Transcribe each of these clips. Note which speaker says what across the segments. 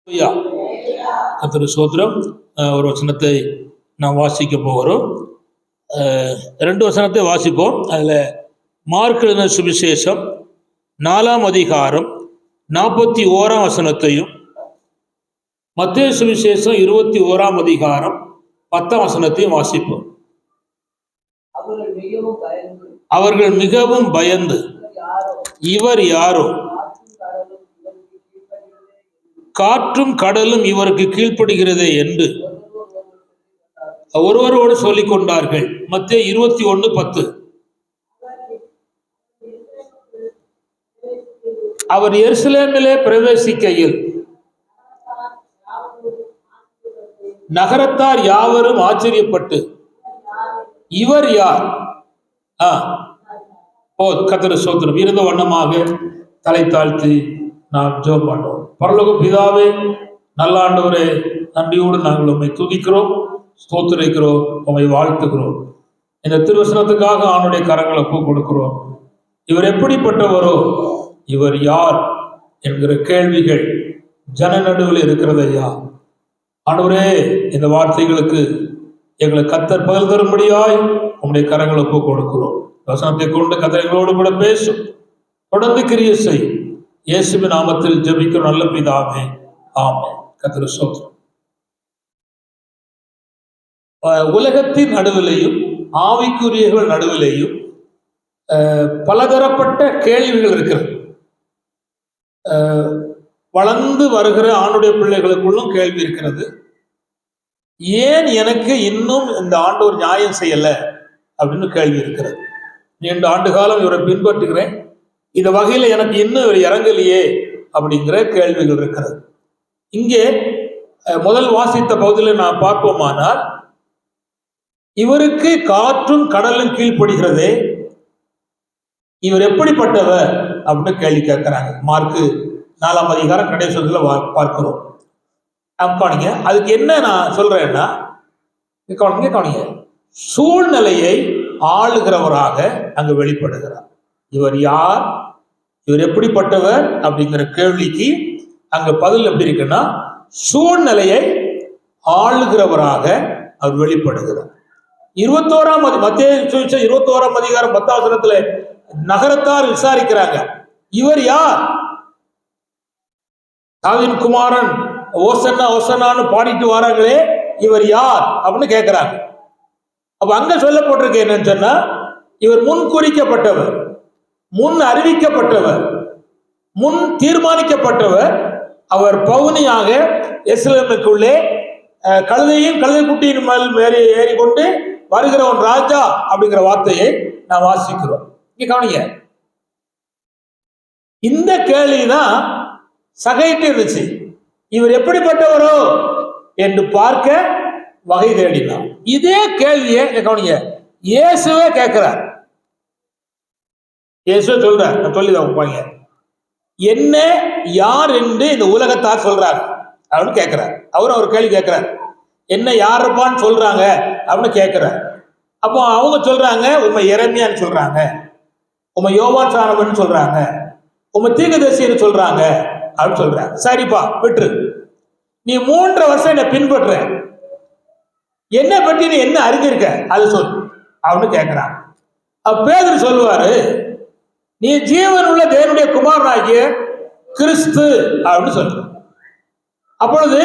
Speaker 1: ஐயா கர்த்தருக்கு ஸ்தோத்திரம். ஒரு வசனத்தை நாம் வாசிக்க போகிறோம். 2 வசனத்தை வாசிப்போம். அதில் மார்க் எழுதின சுவிசேஷம் 4ஆம் அதிகாரம் 41ஆம் வசனத்தையும், மத்தேயு சுவிசேஷம் 21ஆம் அதிகாரம் 10ஆம் வசனத்தையும் வாசிப்போம். அவர்கள் மிகவும் பயந்து இவர் யாரோ, காற்றும் கடலும் இவருக்கு கீழ்ப்படுகிறதே என்று ஒருவரோடு சொல்லிக் கொண்டார்கள். மத்தேயு 21:10. அவர் எருசலேமிலே பிரவேசிக்கையில் நகரத்தார் யாவரும் ஆச்சரியப்பட்டு, இவர் யார்? கர்த்தருக்கு ஸ்தோத்திரம். இருந்த வண்ணமாக தலை தாழ்த்தி நாம் ஜெபம் பண்ணுவோம். பரலோக பிதாவே, நல்ல ஆண்டவரே, நன்றியோடு நாங்கள் உம்மை துதிக்கிறோம், ஸ்தோத்திரிக்கிறோம், உம்மை வாழ்த்துகிறோம். இந்த திருவசனத்துக்காக ஆணுடைய கரங்களை ஒப்பு கொடுக்கிறோம். இவர் எப்படிப்பட்டவரோ, இவர் யார் என்கிற கேள்விகள் ஜன நடுவில் இருக்கிறது ஐயா. ஆண்டவரே, இந்த வார்த்தைகளுக்கு எங்களை கர்த்தர் பதில் தரும்படியாய் உம்முடைய கரங்களை ஒப்பு கொடுக்கிறோம். வசனத்தை கொண்டு கதைகளோடு கூட பேசும், தொடர்ந்து கிரியை செய். இயேசுவின் நாமத்தில் ஜெபிக்கிறோம் நல்ல பிதாவே, ஆமென். கர்த்தருக்கு ஸ்தோத்திரம். உலகத்தின் நடுவிலேயும் ஆவிக்குரியர்கள் நடுவிலேயும் பலதரப்பட்ட கேள்விகள் இருக்கிறது. வளர்ந்து வருகிற ஆணுடைய பிள்ளைகளுக்குள்ளும் கேள்வி இருக்கிறது. ஏன் எனக்கு இன்னும் இந்த ஆண்டவர் நியாயம் செய்யல அப்படின்னு கேள்வி இருக்கிறது. 2 ஆண்டு காலம் இவரை பின்பற்றுகிறேன், இந்த வகையில எனக்கு இன்னும் இவர் இறங்கலையே அப்படிங்கிற கேள்விகள் இருக்கிறது. இங்கே முதல் வாசித்த பகுதியில் நான் பார்ப்போமானால், இவருக்கு காற்றும் கடலும் கீழ்ப்படுகிறதே, இவர் எப்படிப்பட்டவர் அப்படின்னு கேள்வி கேட்கிறாங்க. மார்க்கு 4ஆம் அதிகாரம் கடைசி பார்க்கிறோம். கவனிங்க, அதுக்கு என்ன நான் சொல்றேன்னா, கவனிங்க, சூழ்நிலையை ஆளுகிறவராக அங்கு வெளிப்படுகிறார். இவர் யார், இவர் எப்படிப்பட்டவர் அப்படிங்கிற கேள்விக்கு அங்க பதில் எப்படி இருக்குன்னா, சூழ்நிலையை ஆளுகிறவராக அவர் வெளிப்படுகிறார். 21ஆம் மத்தேயு 21ஆம் அதிகாரம் 10ஆம் வசனத்துல நகரத்தார் விசாரிக்கிறாங்க, இவர் யார்? தாவீதின் குமாரன் ஓசன்னா ஓசன்னான்னு பாடிட்டு வராங்களே, இவர் யார் அப்படின்னு கேட்கிறாங்க. அப்ப அங்க சொல்லப்பட்டிருக்கு என்னன்னு சொன்னா, இவர் முன் குறிக்கப்பட்டவர், முன் அறிவிக்கப்பட்டவர், முன் தீர்மானிக்கப்பட்டவர். அவர் பவுனியாக எருசலேமுக்குள்ளே கழுதையும் கழுதை குட்டியின் மேல் ஏறிக்கொண்டு வருகிறவன் ராஜா அப்படிங்கிற வார்த்தையை நான் வாசிக்கிறோம். இங்க கவனிங்க, இந்த கேள்விதான் சகைட்டு இருந்துச்சு. இவர் எப்படிப்பட்டவரோ என்று பார்க்க வகை தேடினார். இதே கேள்வியை கவனிங்க, இயேசுவே கேட்கிறார். இயேசுவே சொல்றார், நான் சொல்லிதான், என்ன யார் என்று இந்த உலகத்தார் சொல்றாங்க அப்படின்னு கேட்கிறார். அவரும் ஒரு கேள்வி கேட்கிறார், என்ன யாருப்பான்னு சொல்றாங்க அப்படின்னு கேட்கிறார். அப்போ அவங்க சொல்றாங்க, உம்மை எரேமியான்னு சொல்றாங்க, உம்மை யோவான் சானவன் சொல்றாங்க, உம்மை தீர்க்கதரிசின்னு சொல்றாங்க அப்படின்னு சொல்றாங்க. சரிப்பா விட்டுரு, நீ 3 வருஷம் என்ன பின்பற்ற, என்ன பற்றி நீ என்ன அறிஞ்சிருக்க அது சொல் அப்படின்னு கேட்கிறான். பேதுரு சொல்லுவாரு, நீ ஜீவன் உள்ள தேவனுடைய குமாரனாகிய கிறிஸ்து அப்படின்னு சொல்ற. அப்பொழுது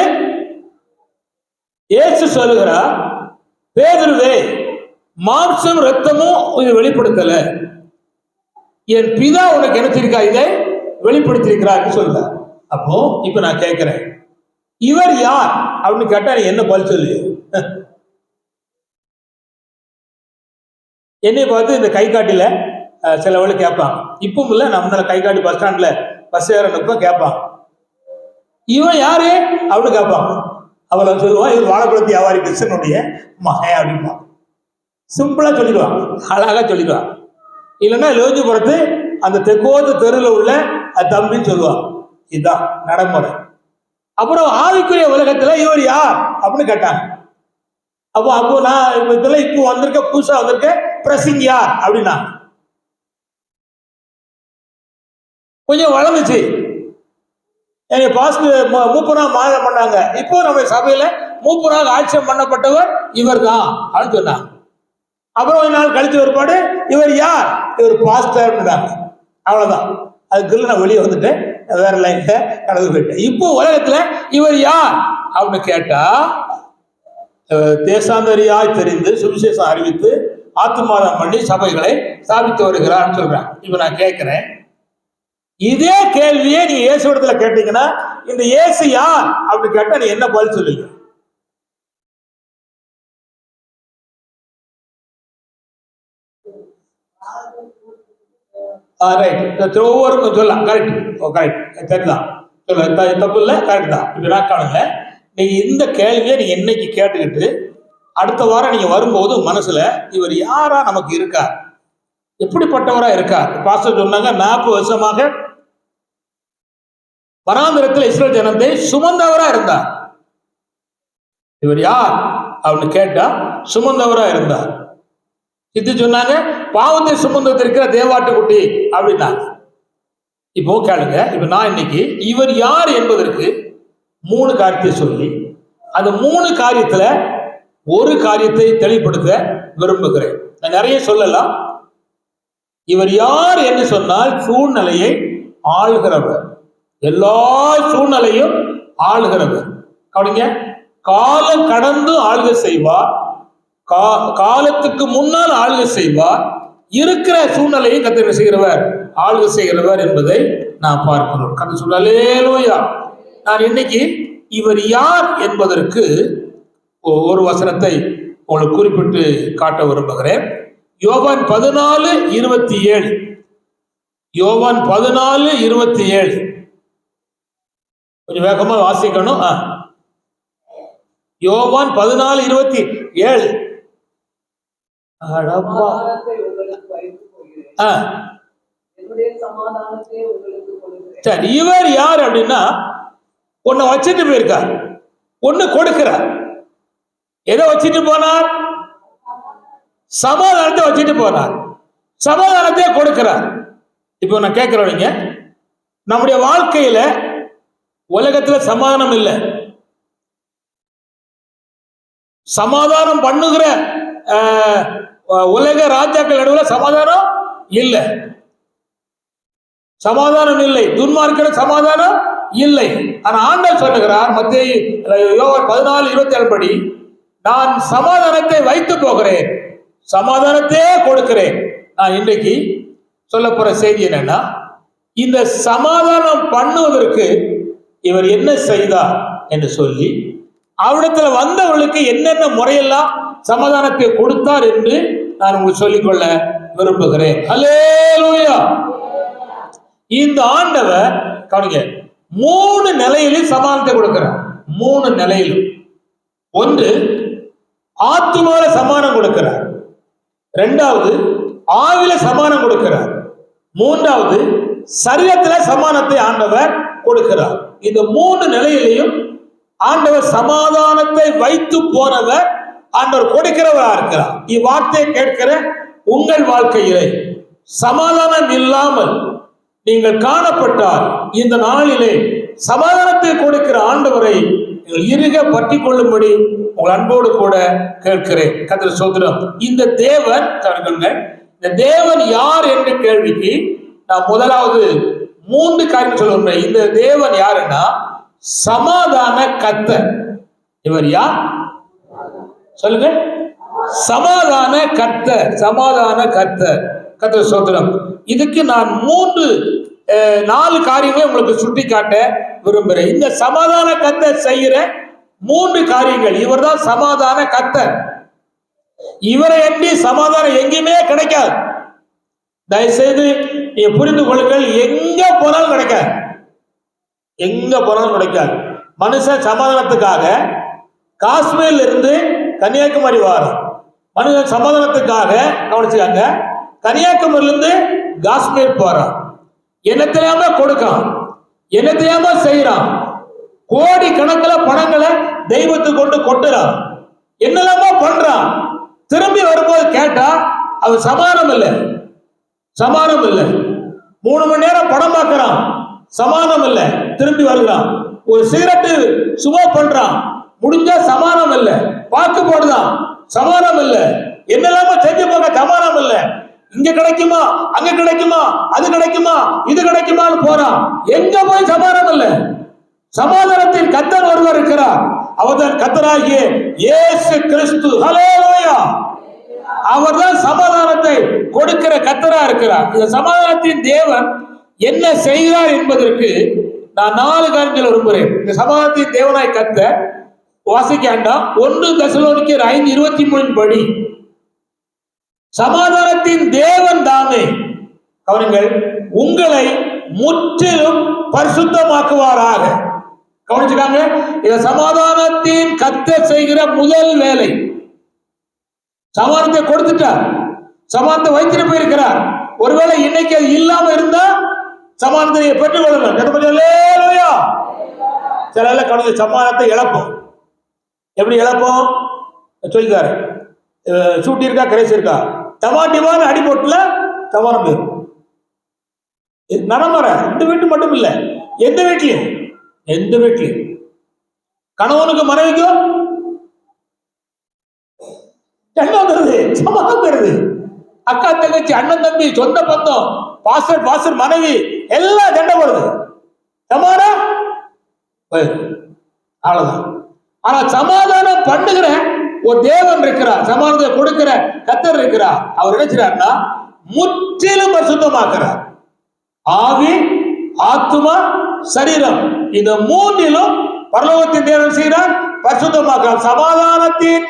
Speaker 1: இயேசு சொல்லுகிறார், பேதுருவே, மாம்சம் ரத்தமும் இதை வெளிப்படுத்தல, என் பிதா உனக்கு நினைச்சிருக்கா இதை வெளிப்படுத்திருக்கிறார் சொல்ற. அப்போ இப்ப நான் கேட்கிறேன், இவர் யார் அப்படின்னு கேட்டா நீ என்ன பதில் சொல்லு? என்னை பார்த்து இந்த கை காட்டில சிலவளை கேட்பாங்க. இப்பவும் இல்லை, நம்ம கை காட்டி பஸ் ஸ்டாண்ட்ல பஸ் ஏறனுப்ப கேட்பாங்க, இவன் யாரு அப்படின்னு கேட்பாங்க. அவளை சொல்லுவான், இவர் வாழைப்பழத்து வியாபாரி கிருஷ்ணனுடைய மகன் அப்படின்பா. சிம்பிளா சொல்லிடுவான், அழகா சொல்லிடுவான். இல்லைன்னா லோஞ்சிபுரத்து அந்த தெக்கோத்து தெருவில் உள்ள தம்பின்னு சொல்லுவான். இதுதான் நடைமுறை. அப்புறம் ஆவிக்குரிய உலகத்துல இவர் யார் அப்படின்னு கேட்டாங்க. அப்போ நான் இப்போ வந்திருக்க, புதுசா வந்திருக்க பிரசிங் யார் அப்படின்னா கொஞ்சம் வளர்ந்துச்சு.
Speaker 2: எங்க பாஸ்டர் மூப்பராக மாதம் பண்ணாங்க. இப்போ நம்ம சபையில மூப்பராக ஆட்சியம் பண்ணப்பட்டவர் இவர் தான் அப்படின்னு சொன்னாங்க. அப்புறம் ஒரு நாள் கழிச்சு ஒருபாடு இவர் யார், இவர் பாஸ்டர். அவ்வளவுதான். அதுக்குள்ள நான் வெளியே வந்துட்டேன், வேற லைன்ல கடந்து போயிட்டேன். இப்போ உலகத்துல இவர் யார் அப்படின்னு கேட்டா, தேசாந்தரியாய் தெரிந்து சுவிசேஷம் அறிவித்து ஆத்துமாதம் பண்ணி சபைகளை ஸ்தாபித்து வருகிறான்னு சொல்றாங்க. இப்ப நான் கேட்கிறேன், இதே கேள்வியே நீங்க இயேசு இடத்துல கேட்டீங்கன்னா, இந்த இயேசு யார் அப்படின்னு கேட்டா நீ என்ன பதில் சொல்லுங்க? ஒவ்வொருக்கும் சொல்லலாம். கரெக்ட், கரெக்ட், சரிதான், சொல்ல தப்பு இல்லை, கரெக்ட் தான். இப்ப நான் காணுங்க, நீங்க இந்த கேள்வியை நீங்க என்னைக்கு கேட்டுக்கிட்டு அடுத்த வாரம் நீங்க வரும்போது மனசுல இவர் யாரா நமக்கு இருக்கார், எப்படிப்பட்டவரா இருக்கார். பாஸ்டர் சொன்னாங்க 40 வருஷமாக வனாந்திரத்தில் இஸ்ரேல் ஜனத்தை சுமந்தவரா இருந்தார். இவர் யார் அப்படின்னு கேட்டா சுமந்தவரா இருந்தார். இது சொன்னாங்க பாவத்தை சுமந்து இருக்கிற தேவாட்டுக்குட்டி அப்படின்னாங்க. இப்போ கேளுங்க, இப்ப நான் இன்னைக்கு இவர் யார் என்பதற்கு 3 காரியத்தை சொல்லி அந்த 3 காரியத்துல ஒரு காரியத்தை தெளிவுபடுத்த விரும்புகிறேன். நான் நிறைய சொல்லலாம். இவர் யார் என்று சொன்னால் சூழ்நிலையை ஆளுகிறவர், எல்லா சூழ்நிலையும் ஆளுகிறவர். கவனிங்க, காலம் கடந்து ஆளுகை செய்வார், காலத்துக்கு முன்னால் ஆளுகை செய்வார், இருக்கிற சூழ்நிலையை கத்தர் செய்கிறவர், ஆளுகை செய்கிறவர் என்பதை நான் பார்க்கிறோம். கத்தர் சொல்ல அல்லேலூயா. நான் இன்னைக்கு இவர் யார் என்பதற்கு ஒரு வசனத்தை உங்களுக்கு குறிப்பிட்டு காட்ட விரும்புகிறேன். யோவான் 14:27. யோவான் 14:27 கொஞ்சம் வேகமா வாசிக்கணும். யோவான் 14:27. சரி, இவர் யார் அப்படின்னா, ஒன்னு வச்சுட்டு போயிருக்கார், ஒன்னு கொடுக்கிறார். எதை வச்சுட்டு போனார்? சமாதானத்தை வச்சுட்டு போனார், சமாதானத்தை கொடுக்கிறார். இப்போ நான் கேட்கிறவங்க, நம்முடைய வாழ்க்கையில உலகத்துல சமாதானம் இல்லை, சமாதானம் பண்ணுகிற உலக ராஜாக்கள் நடுவில் சமாதானம் இல்லை, சமாதானம் இல்லை, துன்மார்க்கிற சமாதானம் இல்லை. ஆனா ஆண்டவர் சொல்லுகிறார் மத்தேயு யோவான் 14:27 படி, நான் சமாதானத்தை வைத்து போகிறேன், சமாதானத்தையே கொடுக்கிறேன். நான் இன்றைக்கு சொல்ல போற செய்தி என்னன்னா, இந்த சமாதானம் பண்ணுவதற்கு இவர் என்ன செய்தார் என்று சொல்லி அவரிடத்துல வந்தவர்களுக்கு என்னென்ன முறையெல்லாம் சமாதானத்தை கொடுத்தார் என்று நான் உங்களுக்கு சொல்லிக்கொள்ள விரும்புகிறேன். அல்லேலூயா. இந்த ஆண்டவர் கவனிங்க, 3 நிலையிலும் சமாதானத்தை கொடுக்கிறார். 3 நிலையிலும். ஒன்று, ஆத்துமால சமாதானம் கொடுக்கிறார். 2வது, ஆவில சமாதானம் கொடுக்கிறார். 3வது, சரீரத்துல சமாதானத்தை ஆண்டவர் கொடுக்கிறார். இந்த 3 நிலையிலையும் ஆண்டவர் சமாதானத்தை வைத்து போனவர், ஆண்டவர் கொடுக்கிறவரா இருக்கிறார். இவ்வார்த்தையை கேட்கிற உங்கள் வாழ்க்கையிலே சமாதானம் இல்லாமல் நீங்கள் காணப்பட்டால், இந்த நாளிலே சமாதானத்தை கொடுக்கிற ஆண்டவரை இறுக பற்றி கொள்ளும்படி உங்கள் அன்போடு கூட கேட்கிறேன். கர்த்தர் ஸ்தோத்திரம். இந்த தேவன், இந்த தேவன் யார் என்ற கேள்விக்கு நான் முதலாவது 3 காரியம் சொல்லுவேன். இந்த தேவன் யாருன்னா சமாதான கர்த்தர். இவர் யார் சொல்லுங்க? சமாதான கர்த்தர், சமாதான கர்த்தர். கர்த்தர் ஸ்தோத்திரம். இதுக்கு நான் 4 காரியங்களை உங்களுக்கு சுட்டி காட்ட விரும்புகிறேன். இந்த சமாதான கர்த்தர் செய்கிற 3 காரியங்கள், இவர் தான் சமாதான கர்த்தர். இவரை எண்ணி சமாதானம் எங்கேயுமே கிடைக்காது. தயவுசெய்து நீங்க புரிந்து கொள்ளுங்கள். எங்க போனாலும் கிடைக்காது, எங்க போனாலும் கிடைக்காது. மனுஷன் சமாதானத்துக்காக காஷ்மீர்ல இருந்து கன்னியாகுமரி வாரம், மனுஷன் சமாதானத்துக்காக கவனிச்சுக்காங்க, கன்னியாகுமரியில இருந்து காஷ்மீர் போறான். என்ன தெரியாம கொடுக்கான், என்ன தெரியாம செய்யறான், கோடி கணக்கில் பணங்களை தெய்வத்துக்கு கொண்டு கொட்டுறான், என்னெல்லாமோ பண்றான். திரும்பி வரும்போது கேட்டா அவன் சமாதானம் இல்லை, சமாதானம் இல்லை. 3 மணி நேரம் படம் பார்க்கிறான், சமாதானம் இல்லை, திரும்பி வருகிறான். ஒரு சிகரெட்டு சுமோக் பண்றான், முடிஞ்சா சமாதானம் இல்லை. வாக்கு போடுதான், சமாதானம் இல்லை. என்னெல்லாம செஞ்சு பார்க்க சமாதானம் இல்லை. இங்க கிடைக்குமா, அங்க கிடைக்குமா, அது கிடைக்குமா, இது கிடைக்குமான்னு போறான். எங்க போய் சமாதானம் இல்லை. சமாதானத்தின் கர்த்தர் ஒருவர் இருக்கிறார். அவர்தான் கர்த்தராகிய இயேசு கிறிஸ்து. ஹல்லேலூயா. அவர்தான் சமாதானத்தை கொடுக்கிற கர்த்தரா இருக்கிறார். இந்த சமாதானத்தின் தேவன் என்ன செய்கிறார் என்பதற்கு நான் 4 காரியங்கள் விரும்புகிறேன். இந்த சமாதானத்தின் தேவனாய் கர்த்தர் வாசிக்காண்டா 1 தெசலோனிக்கர் 5:23 படி சமாதானத்தின் தேவன் தாமே, கவனிங்கள், உங்களை முற்றிலும் பரிசுத்தமாக்குவாராக. கவனிச்சுக்காங்க, இந்த சமாதானத்தின் கர்த்தர் செய்கிற முதல் வேலை. சமாதானத்தை கொடுத்துட்டார், சமாதானத்தை வைத்திட்டு போயிருக்கிறார். ஒருவேளை இன்னைக்கு அது இல்லாம இருந்தா சமாதானத்தை பெற்றுக் கொள்ளணும். சில கவனிக்க, சமாதானத்தை இழப்போம். எப்படி இழப்போம் சொல்லிக்காரு. சூட்டி இருக்கா, கரைசி இருக்கா, டமாட்டிமான அடிபட்டுல சமாதானம் போயிடும். நடைமுறை இந்த வீட்டு மட்டும் இல்ல, எந்த வீட்லயும் கணவனுக்கு மனைவிக்கும் சமாதானம் பெறுது. அக்கா தங்கச்சி, அண்ணன் தம்பி, சொந்த பந்தம், பாஸ்டர் மனைவி எல்லாம் சண்டை போடுது. சமாதானம் அவ்வளவுதான். ஆனா சமாதானம் பண்ணுகிற ஒரு தேவன் இருக்கிறார், சமாதானத்தை கொடுக்கிற கர்த்தர் இருக்கிறார். அவர் நினைச்சார்னா முற்றிலும் பரிசுத்தமாக்குறார். ஆவி, ஆத்துமா, சரீரம், இந்த 3லும் பரலோகத்தின் தேவன் செய்கிறார், பரிசுத்தமாக்குறார். சமாதானத்தின்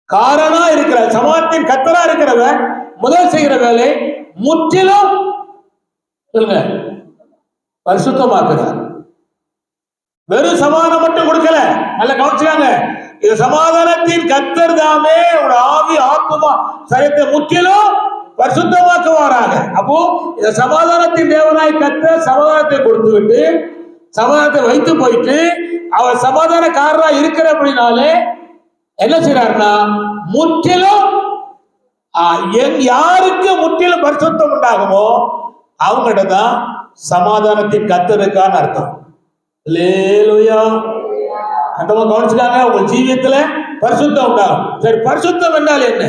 Speaker 2: காரணா இருக்கிற, சமாதானத்தின் கர்த்தரா இருக்கிறவர் முதல் செய்கிற வேலை முற்றிலும் சொல்லுங்க பரிசுத்தமாக்குறார். வெறும் சமாதானம் மட்டும் கொடுக்கல, நல்ல கவனிச்சுக்காங்க. இது சமாதானத்தின் கர்த்தர் தாமே உங்க ஆவி, ஆத்துமா, சரீரத்தை முற்றிலும் பரிசுத்தமாக்குவாராக. அப்போ இந்த சமாதானத்தின் தேவனாய் கர்த்தர் சமாதானத்தை கொடுத்து விட்டு சமாதானத்தை வைத்து போயிட்டு அவர் சமாதானக்காரரா இருக்கிற அப்படின்னாலே என்ன செய்யறாருன்னா முற்றிலும் யாருக்கு முற்றிலும் பரிசுத்தம் உண்டாகுமோ அவங்ககிட்ட தான் சமாதானத்தின் கர்த்தருக்கான அர்த்தம். அல்லேலூயா. அந்த கவனிச்சுக்காங்க, உங்க ஜீவியத்துல பரிசுத்தம் உண்டாகும். சரி, பரிசுத்தம் என்றால் என்ன?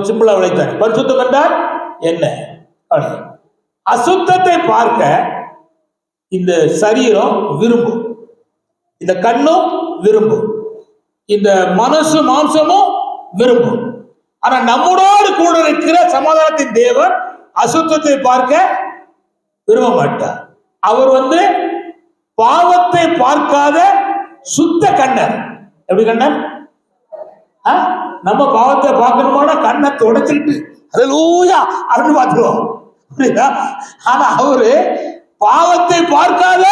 Speaker 2: சிம்பிளா விளைத்தார். பரிசுத்தம் என்றால் என்ன? அசுத்தத்தை பார்க்க இந்த சரீரம் விரும்பும், இந்த கண்ணும் விரும்பும், இந்த மனசு மாம்சமும் விரும்பும். ஆனா நம்மளோடு கூட இருக்கிற சமாதானத்தின் தேவன் அசுத்தத்தை பார்க்க விரும்ப மாட்டார். அவர் பாவத்தை பார்க்காத சுத்த கண்ணர். எப்படி கண்ணர்? நம்ம பாவத்தை பார்க்கணுமான கண்ணை தொடச்சிட்டு அல்லேலூயா அப்படின்னு பார்த்துருவோம். ஆனா அவரு பாவத்தை பார்க்காத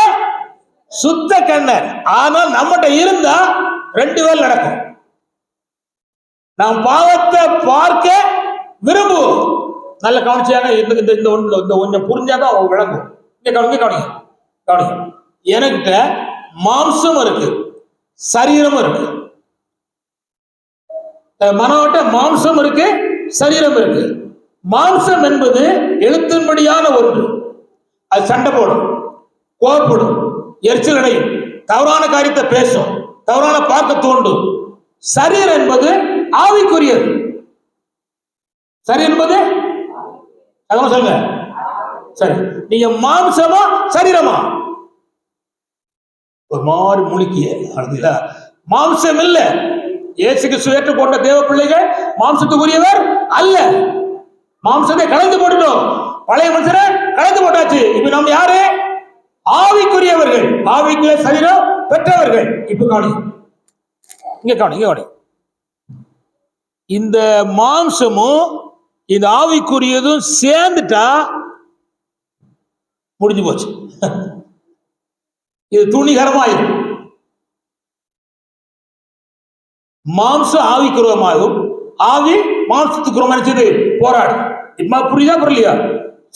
Speaker 2: சுத்த கண்ணர். ஆனால் நம்மகிட்ட இருந்தா 2 வேலை நடக்கும். நாம் பாவத்தை பார்க்க விரும்புவோம். நல்ல கவனிச்சாங்க. இந்த கொஞ்சம் புரிஞ்சாதான் விளங்கும். கவனிங்க. எனக்கிட்ட மாம்சம் இருக்கு, சரீரம் இருக்கு. மனோட்ட மாம்சம் இருக்கு, சரீரம் இருக்கு. மாம்சம் என்பது எழுத்தின்படியான ஒன்று. அது சண்டை போடும், கோபப்படும், எரிச்சல் அடையும், தவறான காரியத்தை பேசும், தவறான பார்க்க தோண்டும். சரீரம் என்பது ஆவிக்குரியது. சரி என்பது அதான் சொல்லுங்க. சரி, நீங்க மாம்சமா சரீரமா? ஒரு மாதிரி முழுக்கிய மாம்சம் இல்ல. இயேசுக்கு சுயற்று போட்ட தேவ பிள்ளைகள் மாம்சத்துக்குரியவர் அல்ல. மாம்சத்தை கலந்து போட்டுட்டோம், பழைய மனுஷரை கலந்து போட்டாச்சு. இப்ப நம்ம யாரு? ஆவிக்குரியவர்கள், ஆவிக்குரிய சரீரம் பெற்றவர்கள். இப்ப கவனி. இந்த மாம்சமும் இந்த ஆவிக்குரியதும் சேர்ந்துட்டா முடிஞ்சு போச்சு. இது துணிகரமாயிரும். மாம்சம் ஆவிக்குரியமாகும், ஆவி மாம்சத்துக்கு நினைச்சது போராடு. இப்ப புரியுதா புரியலையா?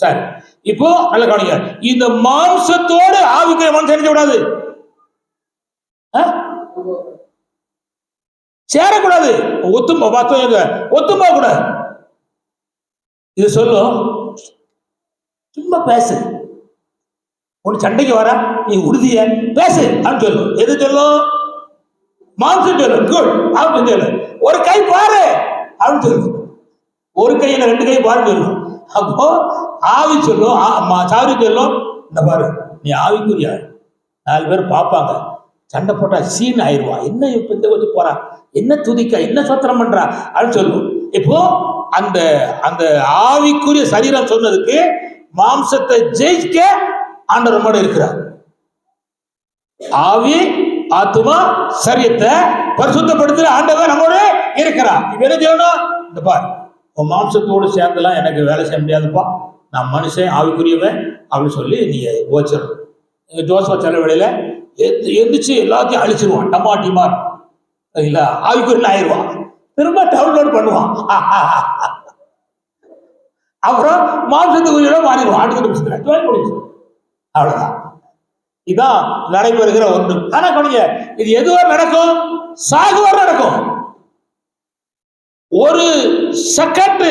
Speaker 2: சரி, இப்போ நல்ல கவனிங்க. இந்த மாம்சத்தோடு ஆவிக்குரிய மனுஷன் நினைக்க கூடாது, சேரக்கூடாது, ஒத்துமா கூடாது. இது சொல்லும் சும்மா பேசு. உன் சண்டைக்கு வர நீ உறுதிய பேசு அப்படின்னு சொல்லும். எது சொல்லும்? மாம்சம் சொல்லும். குட் அப்படின்னு சொல்லும். ஒரு கை பாரு அப்படின்னு சொல்லும். ஒரு கையில 2 கை பாருன்னு சொல்லும். அப்போ ஆவி சொல்லும், சாவி சொல்லும், இந்த பாரு நீ ஆவிக்குரியா, 4 பேர் பார்ப்பாங்க, சண்டை போட்டா சீன் ஆயிடுவான், என்ன இப்ப இந்த வச்சு போறா, என்ன துதிக்கா, என்ன சத்திரம் பண்றா அப்படின்னு சொல்லும். இப்போ அந்த அந்த ஆவிக்குரிய சரீரம் சொன்னதுக்கு மாம்சத்தை ஜெயிக்க ஆண்டவர் நம்மோட இருக்கிறார். ஆவி ஆத்துமா சரீரத்தை பரிசுத்தப்படுத்துற ஆண்டவர் நம்மோட இருக்கிறார். இப்ப என்ன செய்யணும்? இந்த பாரு, உன் மாம்சத்தோடு சேர்ந்தெல்லாம் எனக்கு வேலை செய்ய முடியாதுப்பா, நான் மனுஷன் ஆவிக்குரியவன் அப்படின்னு சொல்லி நீ ஓச்சிடணும். ஜோசப் சில வேளையில எந்திரிச்சு எல்லாத்தையும் அழிச்சிருவான், டமாட்டிமா இல்ல ஆவிக்குரியன் ஆயிடுவான், திரும்ப டவுன்லோட் பண்ணுவான், அப்புறம் மாம்சத்துக்குரிய மாறிடுவான், அடுத்த நிமிஷத்துல அவ்வளவுதான். இதான் நடைபெறுகிற ஒன்று. ஆனா கவனிங்க, இது எதுவரை நடக்கும்? சாகுவார் நடக்கும். ஒரு செகண்ட்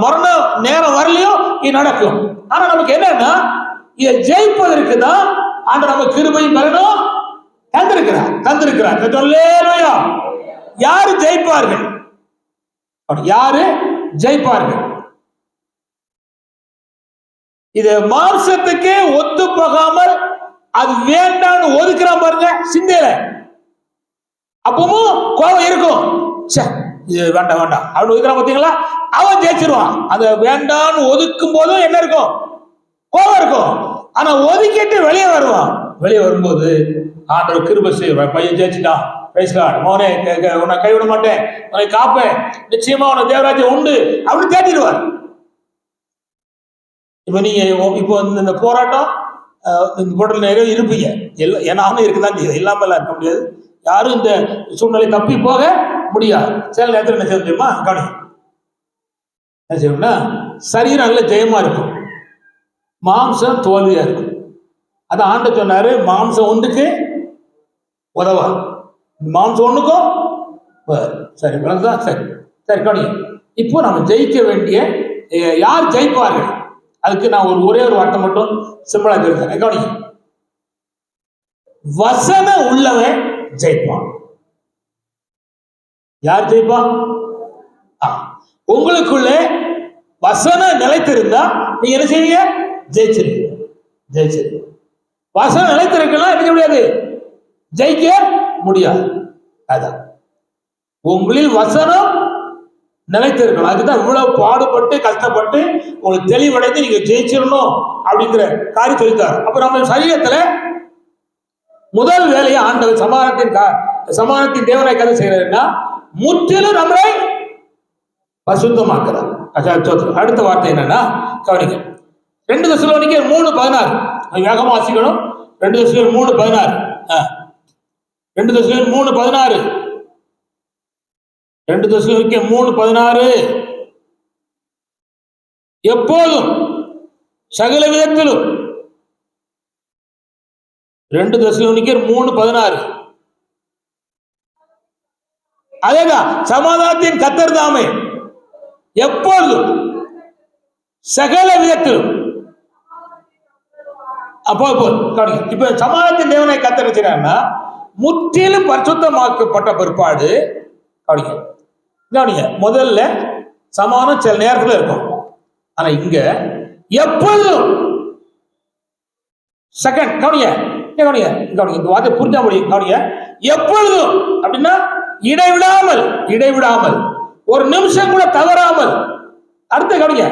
Speaker 2: மரண நேரம் வரலையும் இது நடக்கும். ஆனா நமக்கு என்னன்னா, இதை ஜெயிப்பதற்கு தான் ஆண்டு நம்ம கிருபையும் பெறணும் தந்திருக்கிறார். யாரு ஜெயிப்பார்கள்? யாரு ஜெயிப்பார்கள்? இது மாம்சத்துக்கு ஒத்து போகாமல் அது வேண்டாம்னு ஒதுக்குறான் பாருங்க சிந்தையில. அப்பவும் கோபம் இருக்கும், இது வேண்டாம் வேண்டாம் அப்படின்னு ஒதுக்குறான் பாத்தீங்களா, அவன் ஜெயிச்சிருவான். அதை வேண்டாம்னு ஒதுக்கும் போதும் என்ன இருக்கும்? கோபம் இருக்கும். ஆனா ஒதுக்கிட்டு வெளியே வருவான். வெளியே வரும்போது ஆண்டவர் கிருபை செய்வார், பையன் ஜெயிச்சுட்டான், மோனே உன்னை கைவிட மாட்டேன், உன்னை காப்பேன், நிச்சயமா உனக்கு தேவராஜ்யம் உண்டு அப்படின்னு தேடிடுவார். இப்ப நீங்க இப்போ இந்த போராட்டம், இந்த போராட்டம் நிறைய இருப்பீங்க, ஏன்னாலும் இருக்குதான் செய்யுது, இல்லாம எல்லாம் இருக்க முடியாது. யாரும் இந்த சூழ்நிலை தப்பி போக முடியாது. சில நேரத்தில் என்ன செய்ய தெரியுமா? கவனி, என்ன செய்யணும்னா, சரீரம் நல்ல ஜெயமா இருக்கும், மாம்சம் தோல்வியா இருக்கும். அதான் ஆண்டவர் சொன்னாரு, மாம்சம் ஒன்றுக்கு உதவா, மாம்சம் ஒண்ணுக்கும் சரி விளங்குதா? சரி சரி கவனி. இப்போ நம்ம ஜெயிக்க வேண்டிய யார் ஜெயிப்பார்கள்? அதுக்கு நான் ஒரே ஒரு வார்த்தை மட்டும் சிம்பிளா சொல்றேன். கவனி, வசனம் உள்ளவன் ஜெயிப்பான். யார் ஜெயிப்பான்? உங்களுக்குள்ள வசனம் நிலைத்திருந்தா நீங்க என்ன செய்வீங்க? ஜெயிச்சிருவீங்க. வசனம் நிலைத்திருக்கலாம், என்ன செய்ய முடியாது? ஜெயிக்க முடியாது. அதான் உங்களில் வசனம் நிலைத்திருக்கணும். அதுதான் இவ்வளவு பாடுபட்டு கஷ்டப்பட்டு உங்களுக்கு தெளிவடைந்து நீங்க ஜெயிச்சிடணும் அப்படிங்கிற காரியம் சொல்லித்தார். அப்ப நம்ம சரீரத்துல முதல் வேலையை ஆண்டவர் சமாதானத்தின் தேவனாய் கதை செய்யறதுன்னா முற்றிலும் நம்மளை பரிசுத்தமாக்குறார். அடுத்த வார்த்தை என்னன்னா கவனிக்க, 2 தெசலோனிக்கேயர் 3:16 வேகமா வாசிக்கணும். 2 தெசலோனிக்கேயர் 3:16 2 தெசலோனிக்கேயர் 3:16 2 தெசலோனிக்கேயர் 3:16 எப்போதும் சகல விதத்திலும் 2 தெசலோனிக்கேயர் 3:16 அதேதான் சமாதானத்தின் கர்த்தர் தாமே எப்பொழுதும் சகல விதத்திலும். அப்போ இப்ப சமாதானத்தின் தேவனை கர்த்தர் வச்சுனா முற்றிலும் பரிசுத்தமாக்கப்பட்ட பிற்பாடு கவனிங்க, முதல்ல சமாதானம் சில நேரத்தில் இருக்கும், ஆனா இங்க எப்பொழுதும் செகண்ட். கவனிங்க இந்த வார்த்தை புரிஞ்சா முடியும். கவனிங்க, எப்பொழுதும் அப்படின்னா இடைவிடாமல் ஒரு நிமிஷம் கூட தவறாமல். அடுத்து கவனிங்க,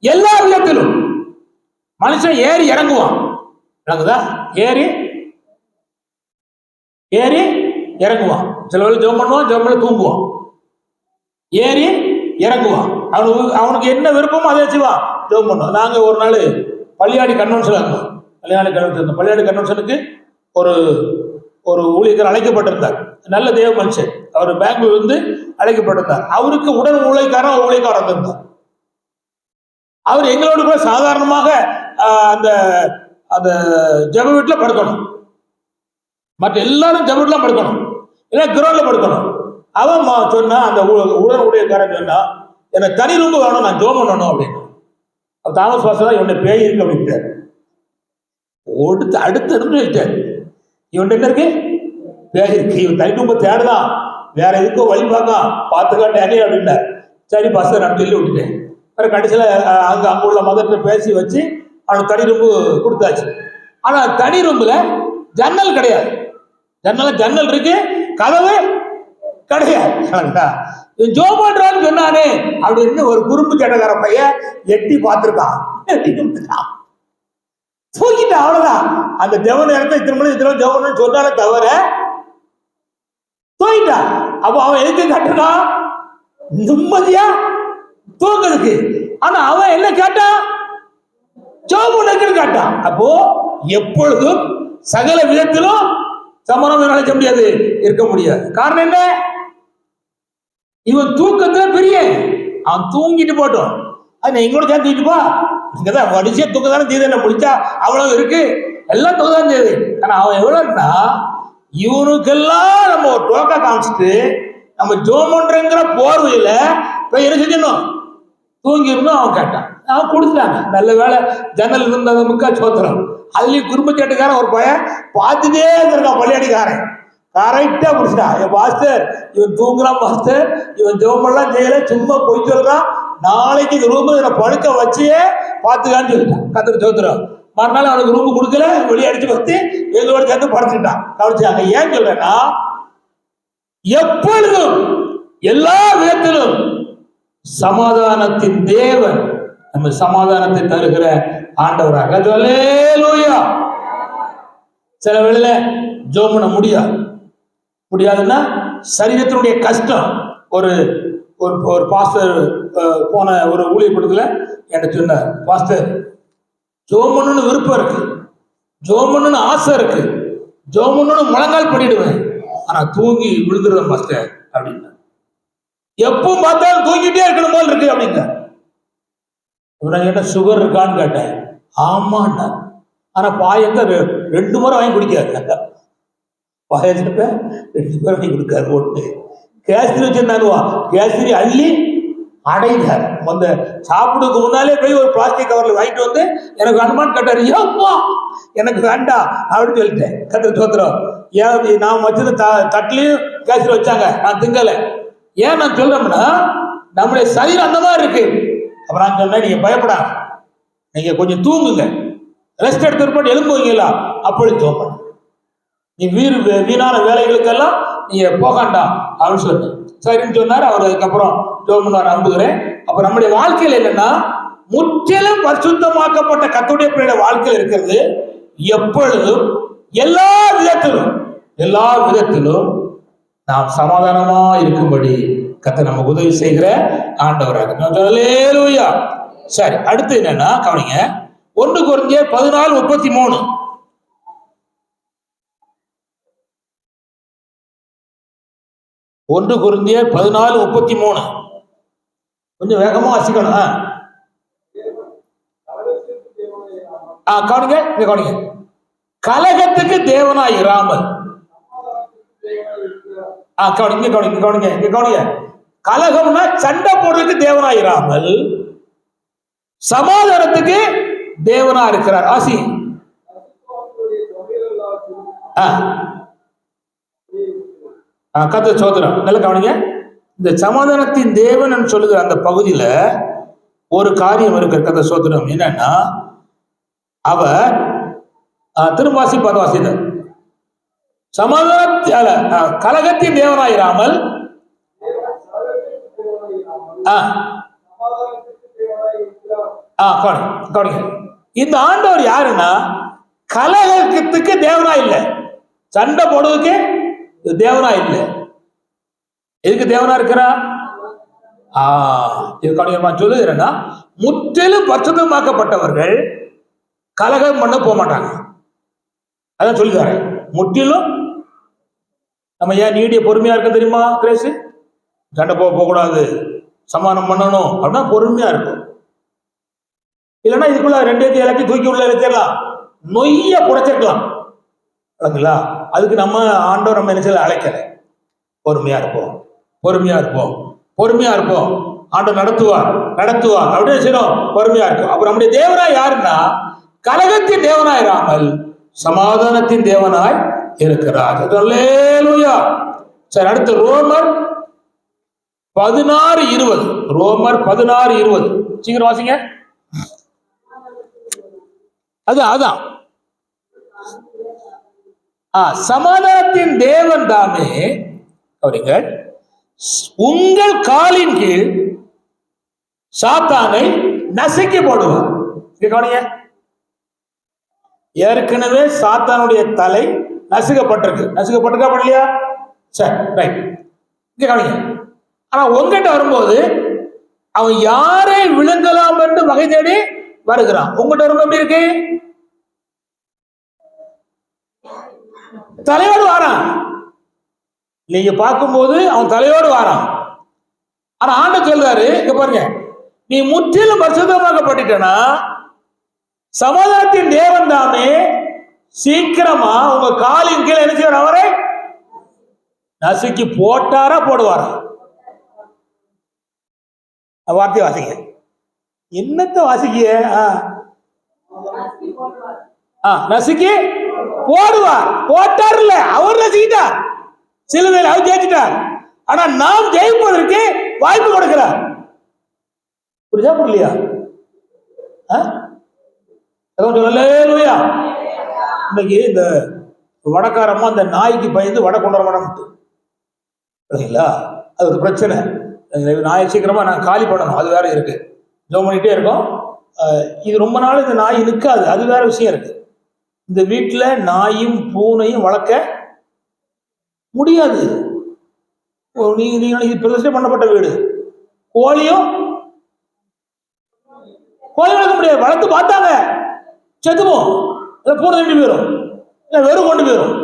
Speaker 2: எல்லா விதத்திலும் மனுஷன் ஏறி இறங்குவான். விளங்குதா? ஏறி இறங்குவான். சில வேலை ஜெபம் பண்ணுவான், ஜெபம் பண்ணி தூங்குவான், ஏறி இறங்குவான். அவனுக்கு என்ன விருப்பமோ அதை வச்சுவான், ஜெபம் பண்ணுவான். நாங்க ஒரு நாள் பள்ளியாடி கன்வென்ஷன் இருந்தோம். பள்ளியாடி கன்வென்ஷனுக்கு ஒரு ஊழியர் அழைக்கப்பட்டிருந்தார். நல்ல தேவ மனுஷன், அவர் பெங்களூர் இருந்து அழைக்கப்பட்டிருந்தார். அவருக்கு உடன் ஊழியக்காரன் வந்திருந்தார். அவர் எங்களோடு கூட சாதாரணமாக அந்த அந்த ஜெப வீட்டில் படுக்கணும், மற்ற எல்லாரும் ஜெப வீட்டில் படுக்கணும், இல்லை கிரௌண்ட்ல படுக்கணும். அவன் சொன்னா, அந்த உடன் ஊழியக்காரன் சொன்னா, எனக்கு தனி ரூம் வேணும், நான் ஜெபம் பண்ணணும் அப்படின்னு. தாமஸ் வாசல் இவன் பேய் இருக்கு அப்படின்ட்டார். அடுத்த நிமிஷம் சொல்லிட்டார், இவன் என்ன இருக்கு, பேய் இருக்கு, இவன் தனி ரொம்ப தேடுதான், வேற எதுக்கும் வழி பார்த்துக்காட்டே அப்படின்னார். சரி பாஸ்டர் நான் சொல்லி விட்டுட்டேன். வேற கடைசியில் அங்கே உள்ள மதத்தை பேசி வச்சு அவனுக்கு தனி ரூம்பு கொடுத்தாச்சு. ஆனால் தனி ரூம்ல ஜன்னல் கிடையாது. ஜன்னல் இருக்கு, கதவு கிடையாது. ஜோம் பண்றான்னு சொன்னானே அப்படின்னு ஒரு குறும்பு கேட்டக்கார பையன் எட்டி பார்த்துருக்கான், தூக்கிட்டான். அவ்வளவுதான். அந்த ஜெவன் இடத்த இத்தனை மணி ஜெவன் சொன்னாலே தவிர தூக்கிட்டான். அப்போ அவன் எதுக்கு கட்டுறான், நிம்மதியா தூங்குறதுக்கு. ஆனா அவன் என்ன கேட்டான், ஜெபம் பண்ணுறதுன்னு கேட்டான். அப்போ எப்பொழுதும் சகல விதத்திலும் சமரம் நினைச்ச முடியாது, இருக்க முடியாது. காரணம் என்ன, இவன் தூக்கத்துல பெரிய, அவன் தூங்கிட்டு போட்டோம், அது எங்களோட சேர்ந்து தூக்கிட்டு போ, இங்கதான் வடிச்சே தூக்க தானே செய்யுது, என்ன முடிச்சா அவ்வளவு இருக்கு, எல்லாம் தூக்க தான் செய்யுது. ஆனா அவன் எவ்வளவுன்னா, இவனுக்கெல்லாம் நம்ம ஒரு டோக்கா காமிச்சிட்டு நம்ம ஜோமன்றங்கிற போர்வையில போய் என்ன செஞ்சணும், தூங்கி இருந்தோம். அவன் கேட்டான், அவன் கொடுத்துட்டாங்க. நல்ல வேலை ஜன்னல் இருந்தது முக்கா சோத்திரம். அதுலயும் குறும்ப சேட்டுக்காரன் ஒரு பையன் பார்த்துட்டே இருந்திருக்கான், பள்ளியாடிக்காரன் கரெக்டா பிடிச்சிட்டான். என் பாஸ்டர் இவன் தூங்குறான் பாஸ்டர், இவன் ஜெபமெல்லாம் செய்யல, சும்மா போய் சொல்றான், நாளைக்கு இந்த ரூம் இவனை படுக்க வச்சே பார்த்துக்கான்னு சொல்லிட்டான். கத்திர சோத்திரம். மறுநாள் அவனுக்கு ரூம் கொடுக்கல, வெளியே அடிச்சு பார்த்து எங்களோட சேர்ந்து படுத்துக்கிட்டான். கவனிச்சாங்க. ஏன் சொல்றேன்னா, எப்பொழுதும் எல்லா விதத்திலும் சமாதானத்தின் தேவன், நம்ம சமாதானத்தை தருகிற ஆண்டவராக. அல்லேலூயா. சில வேளையில ஜெபம் பண்ண முடியாதுன்னா சரீரத்தினுடைய கஷ்டம். ஒரு ஒரு பாஸ்டர் போன ஒரு ஊழியப்படுத்தல எனக்கு சொன்னார், பாஸ்டர் ஜெபம் பண்ணணும்னு விருப்பம் இருக்கு, ஜெபம் பண்ணணும்னு ஆசை இருக்கு, ஜெபம் பண்ணணும்னு முழங்கால் பண்ணிடுவேன், ஆனா தூங்கி விழுந்துருவேன் பாஸ்டர் அப்படின்னா. எப்பவும் பார்த்தாலும் தூங்கிட்டே இருக்கணும் போல் இருக்கு அப்படிங்க. என்ன சுகர் இருக்கான்னு கேட்டேன். ஆமாண்ணா. ஆனா பாயத்தை 2 முறை வாங்கி குடிக்காது, பாயத்தை 2 முறை வாங்கி கொடுக்காரு. ஒன்று கேசரி வச்சிருந்தாருவா, கேசரி அள்ளி அடைந்தார். அந்த சாப்பிடுறதுக்கு முன்னாலே போய் ஒரு பிளாஸ்டிக் கவர்ல வாங்கிட்டு வந்து எனக்கு அனுமான் கேட்டாரு, ஏப்பா எனக்கு வேண்டாம் அப்படின்னு சொல்லிட்டேன். கத்திர சோத்திரம். ஏன் நான் வச்சது தட்டிலையும் கேசரி வச்சாங்க, நான் திங்கல. ஏன் நான் சொல்றேன்னா, நம்முடைய சரீரம் அந்த மாதிரி இருக்கு. அப்ப நான் சொன்னேன், நீங்க பயப்படாம நீங்க கொஞ்சம் தூங்குங்க, ரெஸ்ட் எடுத்து எழும்புவீங்களா, அப்படி தூங்க, நீ வீணான வேலைகளுக்கெல்லாம் நீங்க போகாண்டாம் அப்படின்னு சொன்னேன். சரின்னு சொன்னார். அவர் அதுக்கப்புறம் ஜோமனார் நம்புகிறேன். அப்ப நம்முடைய வாழ்க்கையில் என்னன்னா, முற்றிலும் பரிசுத்தமாக்கப்பட்ட கர்த்தருடைய பிள்ளைய வாழ்க்கையில் இருக்கிறது. எப்பொழுதும் எல்லா விதத்திலும் நாம் சமாதானமா இருக்கும்படி கர்த்தர் நமக்கு உதவி செய்கிற ஆண்டவராக. அல்லேலூயா. சரி, அடுத்து என்னன்னா கவனிங்க, 1 கொரிந்தியர் 14:33. 1 கொரிந்தியர் 14:33. கொஞ்சம் வேகமா வாசிக்கணும். கவனிங்க, இங்க கவனிங்க. கலகத்துக்கு தேவனாய் இராமல், கவனிங்க. கலகம்னா சண்டை போடுறதுக்கு தேவனாய் இராமல் சமாதானத்துக்கு தேவனா இருக்கிறார். ஆசி கர்த்தர் சோதரம். நல்ல கவனிங்க. இந்த சமாதானத்தின் தேவன் சொல்லுகிற அந்த பகுதியில ஒரு காரியம் இருக்கு. கர்த்தர் சோதரம் என்னன்னா, அவர் திரும்ப வாசித்த சமாதான கலகத்தின் தேவனாயிராமல் இந்த ஆண்டவர் யாருன்னா, கலகத்துக்கு தேவனா இல்லை, சண்டை போடுவதுக்கு தேவனா இல்லை. எதுக்கு தேவனா இருக்கிறா? சொல்லுகிறேன்னா, முற்றிலும் பரிசுத்தமாக்கப்பட்டவர்கள் கலகம் பண்ண போக மாட்டாங்க. அதான் சொல்லுகிறாரு, முற்றிலும். நம்ம ஏன் நீடிய பொறுமையா இருக்க தெரியுமா கிரேஸ்? சண்டை போகக்கூடாது, சமாதானம் பண்ணணும் அப்படின்னா பொறுமையா இருக்கும். இல்லைன்னா இதுக்குள்ள 2 எல்லாத்தையும் தூக்கி உள்ள வச்சிடலாம், நொய்ய புடைச்சிருக்கலாம். அதுக்கு நம்ம ஆண்டவர் நம்ம என்ன செய்ய அழைக்கல. பொறுமையா இருப்போம். ஆண்டவர் நடத்துவார் அப்படின்னு செய்யணும், பொறுமையா இருக்கும். அப்புறம் நம்முடைய தேவனாய் யாருன்னா கலகத்தின் தேவனாய் இராமல் சமாதானத்தின் தேவனாய் இருக்கிறார். அல்லேலூயா. சரி, அடுத்து ரோமர் 16:20. ரோமர் 16:20 சீக்கிரம் வாசிங்க. அதான் சமாதானத்தின் தேவன் தாமே அவர்கள் உங்கள் காலின் கீழ் சாத்தானை நசுக்கி போடுவார். கவனிங்க, ஏற்கனவே சாத்தானுடைய தலை நசுக்கப்பட்டிருக்கா பண்ணலையா? சரி, ரைட். இங்க கவனிங்க. ஆனா உங்ககிட்ட வரும்போது அவன் யாரை விழுங்கலாம் என்று வகை தேடி வருகிறான். உங்ககிட்ட வரும்போது எப்படி இருக்கு? தலையோடு வாரான். நீங்க பார்க்கும்போது அவன் தலையோடு வாரான். ஆனா ஆண்டவர் சொல்றாரு, இங்க பாருங்க, நீ முற்றிலும் பரிசுத்தமாக்கப்பட்டனா சமாதானத்தின் தேவன் தாமே சீக்கிரமா உங்க காலின் கீழே என்ன செய்வார்? அவரை நசுக்கி போட்டாரா போடுவாரா? வார்த்தை வாசிங்க. என்னத்த வாசிக்கிய? நசுக்கி போடுவார். போட்டார் இல்ல, அவர் நசுக்கிட்டார். சிலுவையில் அவர் ஜெயிச்சிட்டார். ஆனா நாம் ஜெயிப்பதற்கு வாய்ப்பு கொடுக்கிறார். புரியுதா புரியலையா? இன்னைக்கு இந்த வடக்காரமா அந்த நாய்க்கு பயந்து வடை கொண்டு வர இல்லைங்களா? அது ஒரு பிரச்சனை. நாயை சீக்கிரமா நான் காலி பண்ணணும், அது வேற இருக்கு. ஜோம் பண்ணிட்டே இருக்கோம். இது ரொம்ப நாள் இந்த நாய் நிற்காது, அது வேற விஷயம் இருக்கு. இந்த வீட்டுல நாயும் பூனையும் வளர்க்க முடியாது. நீங்க பிரதிஷ்டை பண்ணப்பட்ட வீடு. கோழியும் வளர்க்க முடியாது. வளர்த்து பார்த்தாங்க, செத்துவோம். பூனை தண்டி போயிடும், வெறும் கொண்டு போயிடும்.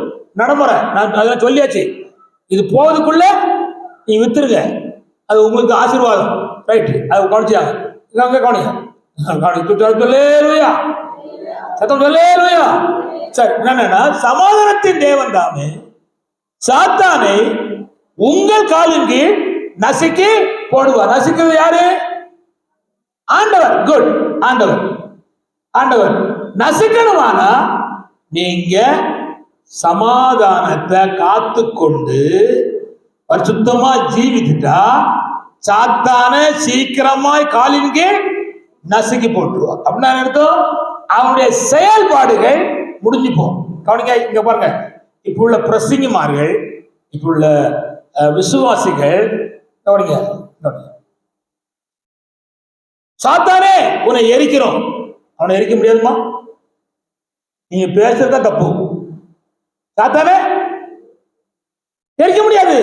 Speaker 2: நடைமுறை நான் அதெல்லாம் சொல்லியாச்சு. இது போவதுக்குள்ள நீ வித்துருங்க, அது உங்களுக்கு ஆசீர்வாதம். ரைட்டு, அது கவனிச்சாங்க. சரி, என்னன்னா சமாதானத்தின் தேவன் தாமே சாத்தானை உங்கள் காலின் கீழ் நசுக்கி போடுவார். நசுக்கிறது யாரு? ஆண்டவர். குட். ஆண்டவர் நசுக்கணுமானா நீங்க சமாதானத்தை காத்து கொண்டு பரிசுத்தமா ஜீவித்துட்டா சாத்தான சீக்கிரமாய் காலின் கீழ் நசுக்கி போட்டுருவார். அப்படின்னா அர்த்தம் அவனுடைய செயல்பாடுகள் முடிஞ்சு போகும். கவனிக்க, இங்க பாருங்க, இப்ப உள்ள பிரசங்கிமார்கள், இப்ப உள்ள விசுவாசிகள், கவனிக்க, சாத்தானே உன்னை எரிக்கிறோம். அவனை எரிக்க முடியாதுமா? நீங்க பேசுறதா தப்பு. சாத்தானே எரிக்க முடியாது.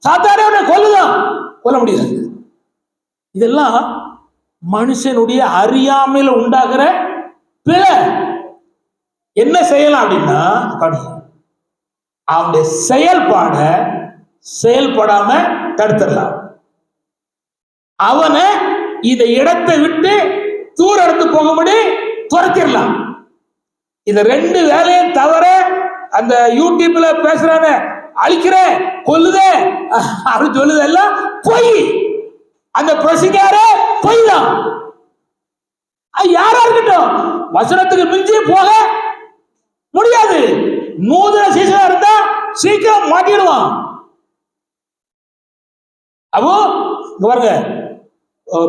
Speaker 2: சாத்தானே உன்னை கொல்ல முடியாது. இதெல்லாம் மனுஷனுடைய அறியாமையில் உண்டாகிற பிழை. என்ன செய்யலாம் அப்படின்னா, அவனுடைய செயல்படாம தடுத்துடலாம். அவனை இந்த இடத்தை விட்டு தூர எடுத்து போகும்படி துரத்திடலாம். இந்த ரெண்டு வேலையும் தவிர அந்த யூடியூப்ல பேசுறான அழிக்கிறேன் கொல்லுதேன் அப்படின்னு சொல்லுது எல்லாம் பொய். அந்த பிரசிங்கார பொய் தான். யாரா இருக்கட்டும், வசனத்துக்கு மிஞ்சி போக முடியாது. நூதன சீசனா இருந்தா சீக்கிரம் மாட்டிடுவான். அப்போ இங்க பாருங்க,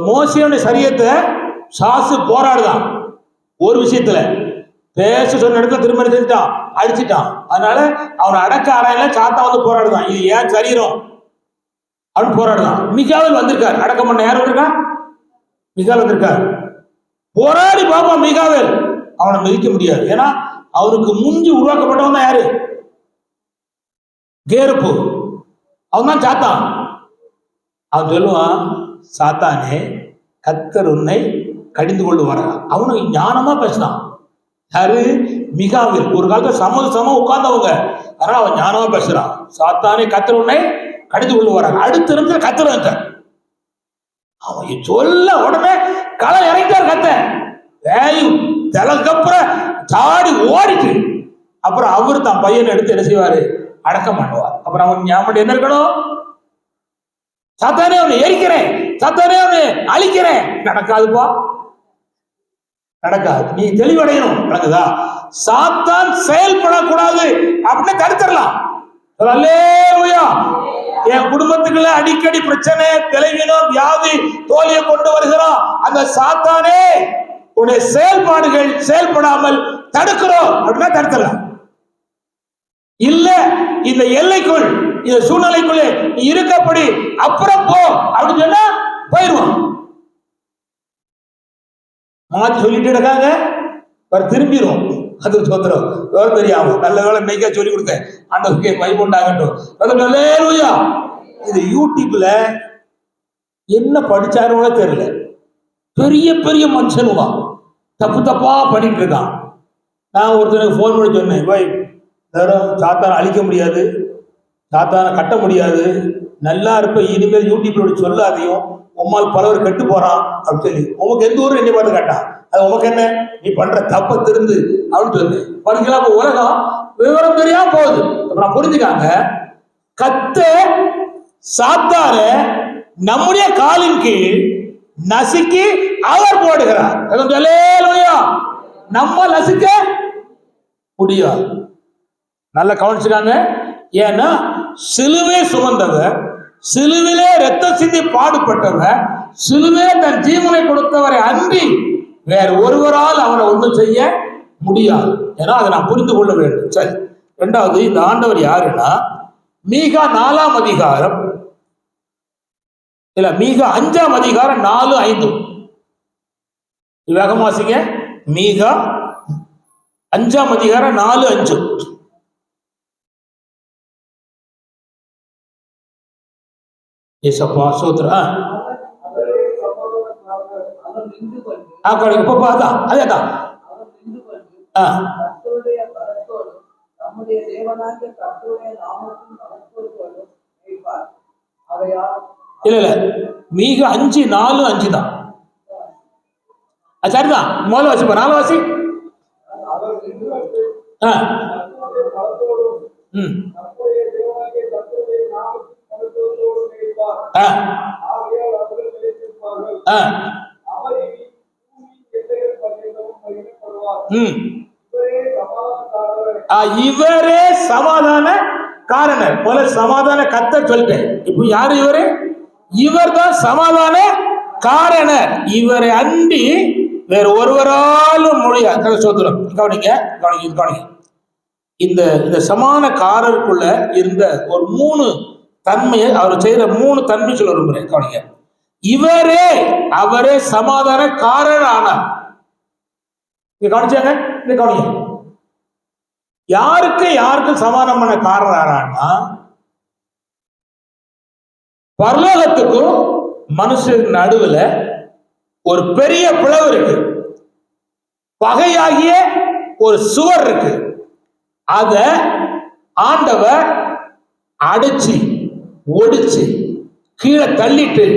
Speaker 2: மோசேயுடைய சரியத்தை சாசு போராடுதான். ஒரு விஷயத்துல பேச சொன்ன இடத்துல திரும்ப செஞ்சுட்டான், அடிச்சுட்டான். அதனால அவனை அடக்க ஆராயில சாத்தா வந்து போராடுதான். இது ஏன் சரீரம் அப்படின்னு போராடுதான். மிகாவேல் வந்திருக்காரு, அடக்கம் பண்ண. யார் வந்திருக்கா? மிகாவேல் வந்திருக்காரு. போராடி பாப்பா மிகாவேல், அவனை மிதிக்க முடியாது. ஏன்னா அவனுக்கு முஞ்சி உருவாக்கப்பட்டவன் தான் யாரு? கேருப்பு. அவன் தான் சாத்தான். அவன் சொல்லுவான், சாத்தானே கர்த்தர் உன்னை கடிந்து கொண்டு வர. அவனுக்கு ஞானமா பேசினான். யாரு? மிகாவேல். ஒரு காலத்துல சம உட்கார்ந்தவங்க. அதனால அவன் ஞானமா பேசுறான். சாத்தானே கர்த்தர் உன்னை கடிந்து கொண்டு வராங்க. அடுத்த நிமிஷம் கத்துறாங்க. அவன் சொல்ல உடனே களை இறங்கிட்டார். கத்த தெலக்கப்புறம் சாடி ஓடிட்டு அப்புறம் அவரு தான் பையனை எடுத்து என்ன செய்வாரு? அடக்கம் பண்ணுவார். அப்புறம் அவன் ஞாபகம் என்ன இருக்கணும்? சாத்தானே அவனை எரிக்கிறேன், சாத்தானே அவனை அழிக்கிறேன். நடக்காதுப்பா, நடக்காது. நீ தெளிவடையணும். நடக்குதா? சாத்தான் செயல்படக்கூடாது அப்படின்னு தடுத்துடலாம். அல்லேலூயா. என் குடும்பத்துக்குள்ள அடிக்கடி பிரச்சனை, விளைவினம், வியாதி, தோல்வியை கொண்டு வருகிறான். அந்த சாத்தானே உன்னுடைய செயல்பாடுகள் செயல்படாமல் தடுக்கிறோம் அப்படின்னா தடுத்துடலாம். இல்ல இந்த எல்லைக்குள், இந்த சூழ்நிலைக்குள்ளே நீ இருக்கப்படி அப்புறம் போ அப்படின்னு சொன்னா போயிடுவான். மாற்றி சொல்லிட்டு இருக்காங்க, திரும்பிடும். அது சோத்திரம் வேறு தெரியாம நல்ல வேலை மெய்க்கா சொல்லி கொடுத்தேன். ஆண்டவருக்கு மைமுண்டாகட்டும். அல்லேலூயா. இது யூடியூப்ல என்ன படிச்சாருன்னு தெரியல, பெரிய பெரிய மனுஷனுவா தப்பு தப்பா பண்ணிட்டு இருக்கான். நான் ஒருத்தனுக்கு ஃபோன் பண்ணி சொன்னேன், போய் சாத்தானை அழிக்க முடியாது, சாத்தானை கட்ட முடியாது, நல்லா இருப்ப, இனிமேல் யூடியூப்ல சொல்லாதையும் உம்மால் பலவர் கெட்டு போறான் அப்படின்னு சொல்லி. உமக்கு எந்த ஊரும் என்னை பார்த்து கேட்டான். அது உமக்கு என்ன, நீ பண்ற தப்ப திருந்து அப்படின்னு சொல்லி படிக்கலாம். உலகம் விவரம் தெரியாம போகுது. அப்புறம் புரிஞ்சுக்காங்க, கத்த சாத்தான நம்முடைய காலின் கீழ் நசுக்கி அவர் போடுகிறார். நம்ம நசுக்க முடியாது. நல்லா கவனிச்சுக்காங்க. ஏன்னா சிலுவை சுமந்தவர், சிலுவிலே ரத்தம் சிந்தி பாடுபட்டவர், சிலுவிலே தன் ஜீவனை கொடுத்தவரை அன்றி வேற ஒருவரால் அவரை ஒன்றும் செய்ய முடியாது. ஏன்னா அதை நான் புரிந்து கொள்ள வேண்டும். சரி, இரண்டாவது, இந்த ஆண்டவர் யாருன்னா மீகா 4ஆம் அதிகாரம், இல்ல மீகா 5ஆம் அதிகாரம் 4-5 வேகமாசிங்க. மீகா 5ஆம் அதிகாரம் 4-5. ஏசப்பா சோத்ரா. இப்ப பார்த்தா அதேதான். இல்ல இல்ல, மீகா 5:4-5 தான். சரிதான். முதல்ல வாசிப்பா, 4 வாசி. இவரே சமாதான காரணர். போல சமாதான கர்த்தர் சொல்லிட்டேன். இப்போ யாரு இவரு? இவர் தான் சமாதான காரணர். இவரை அண்டி வேற ஒருவராலும் முடியாது. சோதரம் கவனிங்க, கவனிங்க, கவனிங்க. இந்த சமாதானக்காரருக்குள்ள இருந்த ஒரு 3 தன்மையை, அவர் செய்யற 3 தன்மை சொல்ல விரும்புறேன். கவனிங்க. இவரே, அவரே சமாதான காரர் ஆனார். கவனிச்சாங்க, கவனிங்க. யாருக்கு சமாதானம் பண்ண காரணம் ஆனான்னா, பரலோகத்துக்கும் மனுஷனுக்கு நடுவுல ஒரு பெரிய பிளவு இருக்கு. பகையாகிய ஒரு சுவர் இருக்கு. அத ஆண்டவர் அடிச்சு ஒடிச்சு கீழே தள்ளிட்டு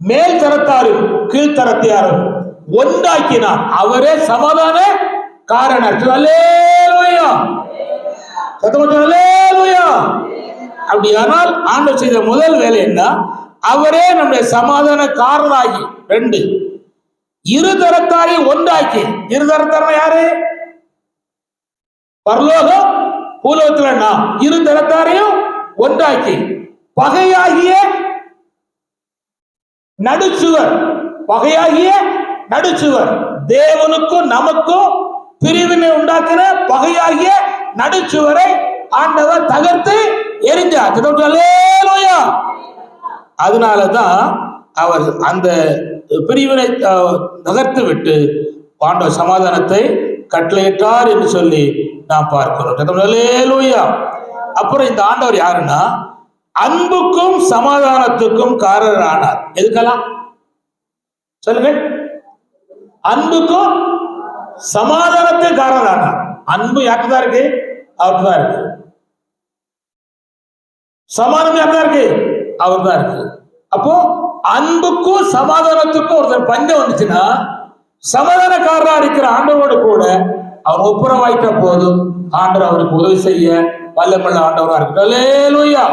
Speaker 2: மேல் தரத்தாரும் கீழ்த்தரத்தாரும் ஒன்றாக்கினார். அவரே சமாதான காரணர். அல்லேலூயா. அல்லேலூயா. அப்படியானால் ஆண்டவர் செய்த முதல் வேலை என்ன? அவரே நம்முடைய சமாதான காரணராகி 2 இருதரத்தாரை ஒன்றாக்கி. இருதரத்தார் யாரு? பரலோகம் பூலோகத்துல நாம் இருதரத்தாரையும் ஒன்றாக்கி பகையாகிய நடுச்சுவர், பகையாகிய நடுச்சுவர், தேவனுக்கும் நமக்கும் பிரிவினை உண்டாக்கின பகையாகிய நடுச்சுவரை ஆண்டவர் தகர்த்து எரிஞ்சார். அதனாலதான் அவர் அந்த பிரிவினை தகர்த்து விட்டு ஆண்டவர் சமாதானத்தை கட்டளையிட்டார் என்று சொல்லி நாம் பார்க்கிறோம். அப்புறம் இந்த ஆண்டவர் யாருன்னா அன்புக்கும் சமாதானத்துக்கும் காரர் ஆனார். எதுக்கெல்லாம் சொல்லுங்க? அன்புக்கும் சமாதானத்துக்கும் காரர் ஆனார். அன்பு யாருக்கு தான் இருக்கு? அவருக்கு தான் இருக்கு. சமாதானம் யாருக்கு தான் இருக்கு? அவர் தான் இருக்கு. அப்போ அன்புக்கும் சமாதானத்துக்கும் ஒருத்தர் பஞ்சம் வந்துச்சுன்னா, சமாதானக்காரரா இருக்கிற ஆண்டவரோடு கூட அவர் ஒப்புரவாயிட்ட போதும் ஆண்டவர் அவருக்கு உதவி செய்ய வல்லமுள்ள ஆண்டவரா இருக்கு. அல்லேலூயா.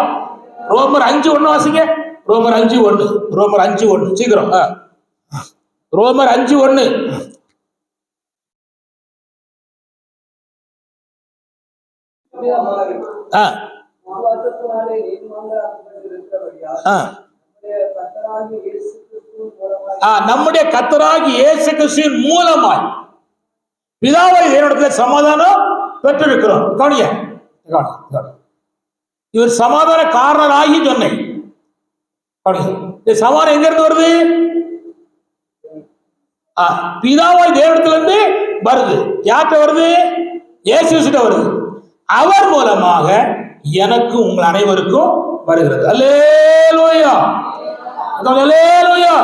Speaker 2: ரோமர் 5:1 வாசிங்க. ரோமர் 5:1. ரோமர் 5:1 சீக்கிரம். ரோமர் 5:1. நம்முடைய கர்த்தராகிய இயேசு கிறிஸ்துவின் மூலமாய் பிதாவை தேவனிடத்தில் சமாதானம் பெற்றிருக்கிறோம். கவனிய, இவர் சமாதான காரணராகி சொன்னேன். சமாதானம் எங்க இருந்து வருது? பிதாவாய் தேவனிடத்திலிருந்து வருது. யார்கிட்ட வருது? இயேசு கிறிஸ்துவிட்ட வருது. அவர் மூலமாக எனக்கு உங்கள் அனைவருக்கும் வருகிறது. அல்லேலூயா, அல்லேலூயா.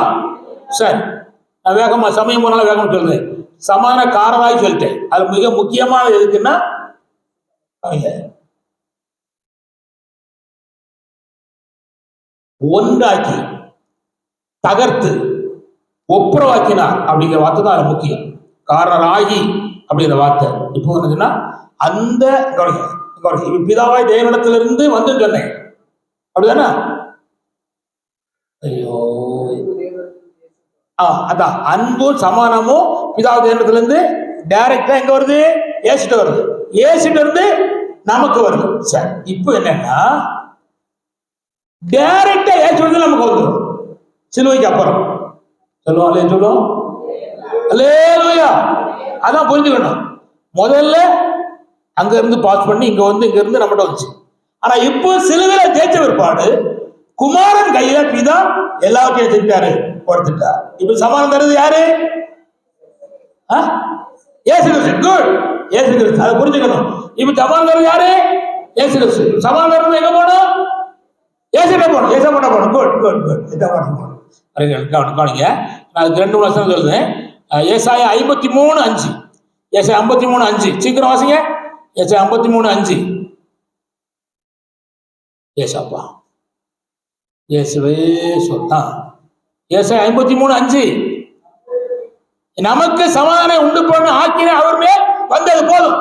Speaker 2: சரி, நான் வேகமா சமயம் போனாலும் வேகம் சொல்றேன். சமான காரணராய் சொல்லிட்டேன். அது மிக முக்கியமானது எதுக்குன்னா, ஒன்றாக்கி தகர்த்து ஒப்புரவாக்கினார் அப்படிங்கிற வார்த்தை தான் அது முக்கியம். காரணராகி அப்படிங்கிற வார்த்தை இப்போ என்னதுன்னா, அந்த பிதாவாய் தேவனிடத்திலிருந்து வந்து சொன்னேன். அப்படிதானே? ஐயோ, அதான் அன்பும் சமானமும் பிதாவாய் தேவனிடத்திலிருந்து டைரக்டா எங்க வருது? ஏசிட்ட வருது. ஏசிட்ட இருந்து நமக்கு வருது. சரி, இப்போ என்னன்னா டைரக்டா ஏசிட்டு நமக்கு வந்துடும். சிலுவைக்கு அப்புறம் சொல்லுவோம். அல்லே சொல்லுவோம். அல்லேலூயா. அதான் புரிஞ்சுக்கணும். முதல்ல அங்க இருந்து பாஸ் பண்ணி இங்க வந்து இங்க இருந்து நம்மகிட்ட வந்துச்சு. ஆனா இப்போ சிலுவையில ஜெயிச்ச பிற்பாடு குமாரன் கையில பிதா எல்லாத்தையும் செஞ்சாரு, கொடுத்துட்டார். இப்ப சமாதானம் தருது யாரு? இயேசு கிறிஸ்து. குட், இயேசு கிறிஸ்து. அதை புரிஞ்சுக்கணும். இப்ப சமாதானம் தருது யாரு? இயேசு கிறிஸ்து. சமாதானம் தருது எங்க போனோம்? ஏசிட்ட போகணும். ஏசா பண்ண போகணும். Good good good. இதான் போகணும். கவனிங்க, நான் 2 வருஷம் சொல்லுவேன். ஏசாயா 53:5. ஏசாயா 53:5 சீக்கிரம் வாசிங்க. ஏசாயா 53:5. ஏசாப்பா இயேசுவே சொன்னான். ஏசாயா 53:5. நமக்கு சமாதானம் உண்டு பண்ண ஆக்கின அவர் மேல் வந்தது போதும்.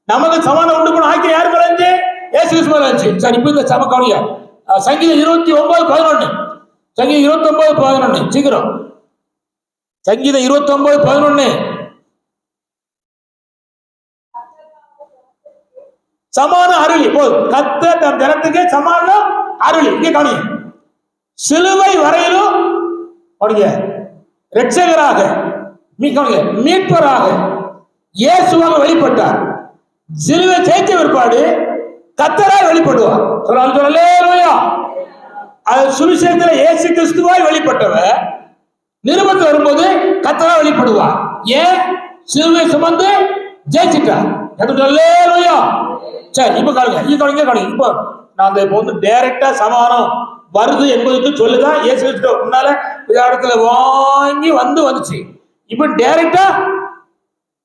Speaker 2: நமக்கு சமாதானம் உண்டு பண்ண ஆக்கின யாரு மேல இருந்துச்சு? இயேசு கிறிஸ்து மேல இருந்துச்சு. சரி, இப்போ இந்த சமக்கவனியா சங்கீதம் 29:11. சங்கீதம் 29:11 சீக்கிரம். சங்கீதம் 29:11. சமான அருளி போதும். கர்த்தர் தம் ஜனத்துக்கு சமான அருளி. இங்கே கவனி, சிலுவை வரையிலும் இரட்சகராக மீட்பராக இயேசுவாக வெளிப்பட்டார். சிலுவை ஜெயிச்ச பிற்பாடு கர்த்தராய் வெளிப்படுவார். சொல்லலேலூயா. அது சுவிசேஷத்துல இயேசு கிறிஸ்துவாய் வெளிப்பட்டவர் நிருபத்தில் வரும்போது கர்த்தராய் வெளிப்படுவார். ஏன்? சிலுவை சுமந்து ஜெயிச்சிட்டார். சொல்லலேலூயா. சரி, இப்ப காணுங்க. இப்போ நான் இப்போ வந்து டைரக்டா சமாதானம் வருது என்பதுக்கு சொல்லுதான் இயேசு கிறிஸ்து முன்னால இடத்துல வாங்கி வந்துச்சு. இப்ப டைரக்டா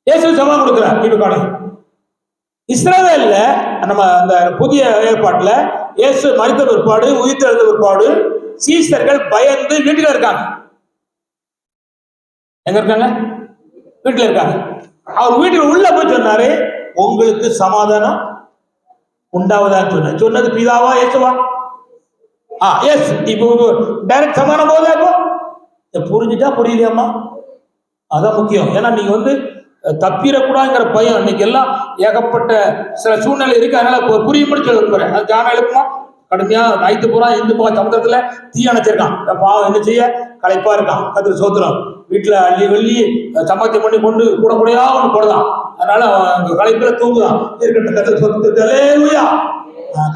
Speaker 2: இயேசு சமாதானம் கொடுக்கிறார். இப்ப காணுங்க, இஸ்ரவேல்ல நம்ம அந்த புதிய ஏற்பாட்டுல இயேசு மரித்த பிற்பாடு உயிர்த்தெழுந்த பிற்பாடு சீசர்கள் பயந்து வீட்டுல இருக்காங்க. எங்க இருக்காங்க? வீட்டுல இருக்காங்க. அவர் வீட்டுக்கு உள்ள போய் சொன்னாரு, உங்களுக்கு சமாதானம் உண்டாவதான்னு சொன்னது பிதாவா இயேசுவா? எஸ். இப்போ டைரக்ட் சமாதானம் போதா? இப்போ புரிஞ்சுட்டா புரியலையாம்மா? அதான் முக்கியம். ஏன்னா நீங்க வந்து தப்பிடக்கூடாதுங்கிற பயம் இன்னைக்கு எல்லாம் ஏகப்பட்ட சில சூழ்நிலை இருக்கு. அதனால புரியும்படி சொல்ல விரும்புறேன். அது ஜான எழுப்புமா கடுமையா நைட்டு பூரா இந்து சமுத்திரத்துல தீ அணைச்சிருக்கான். பாவம் என்ன செய்ய? களைப்பா இருக்கான். கத்திர சோத்திரம் வீட்டுல அள்ளி வெள்ளி சப்பாத்தி பண்ணி கொண்டு கூட கூடையா ஒண்ணு போடுதான். அதனால களைப்புல தூங்குதான். இருக்கட்டும். கத்திர சோத்திரா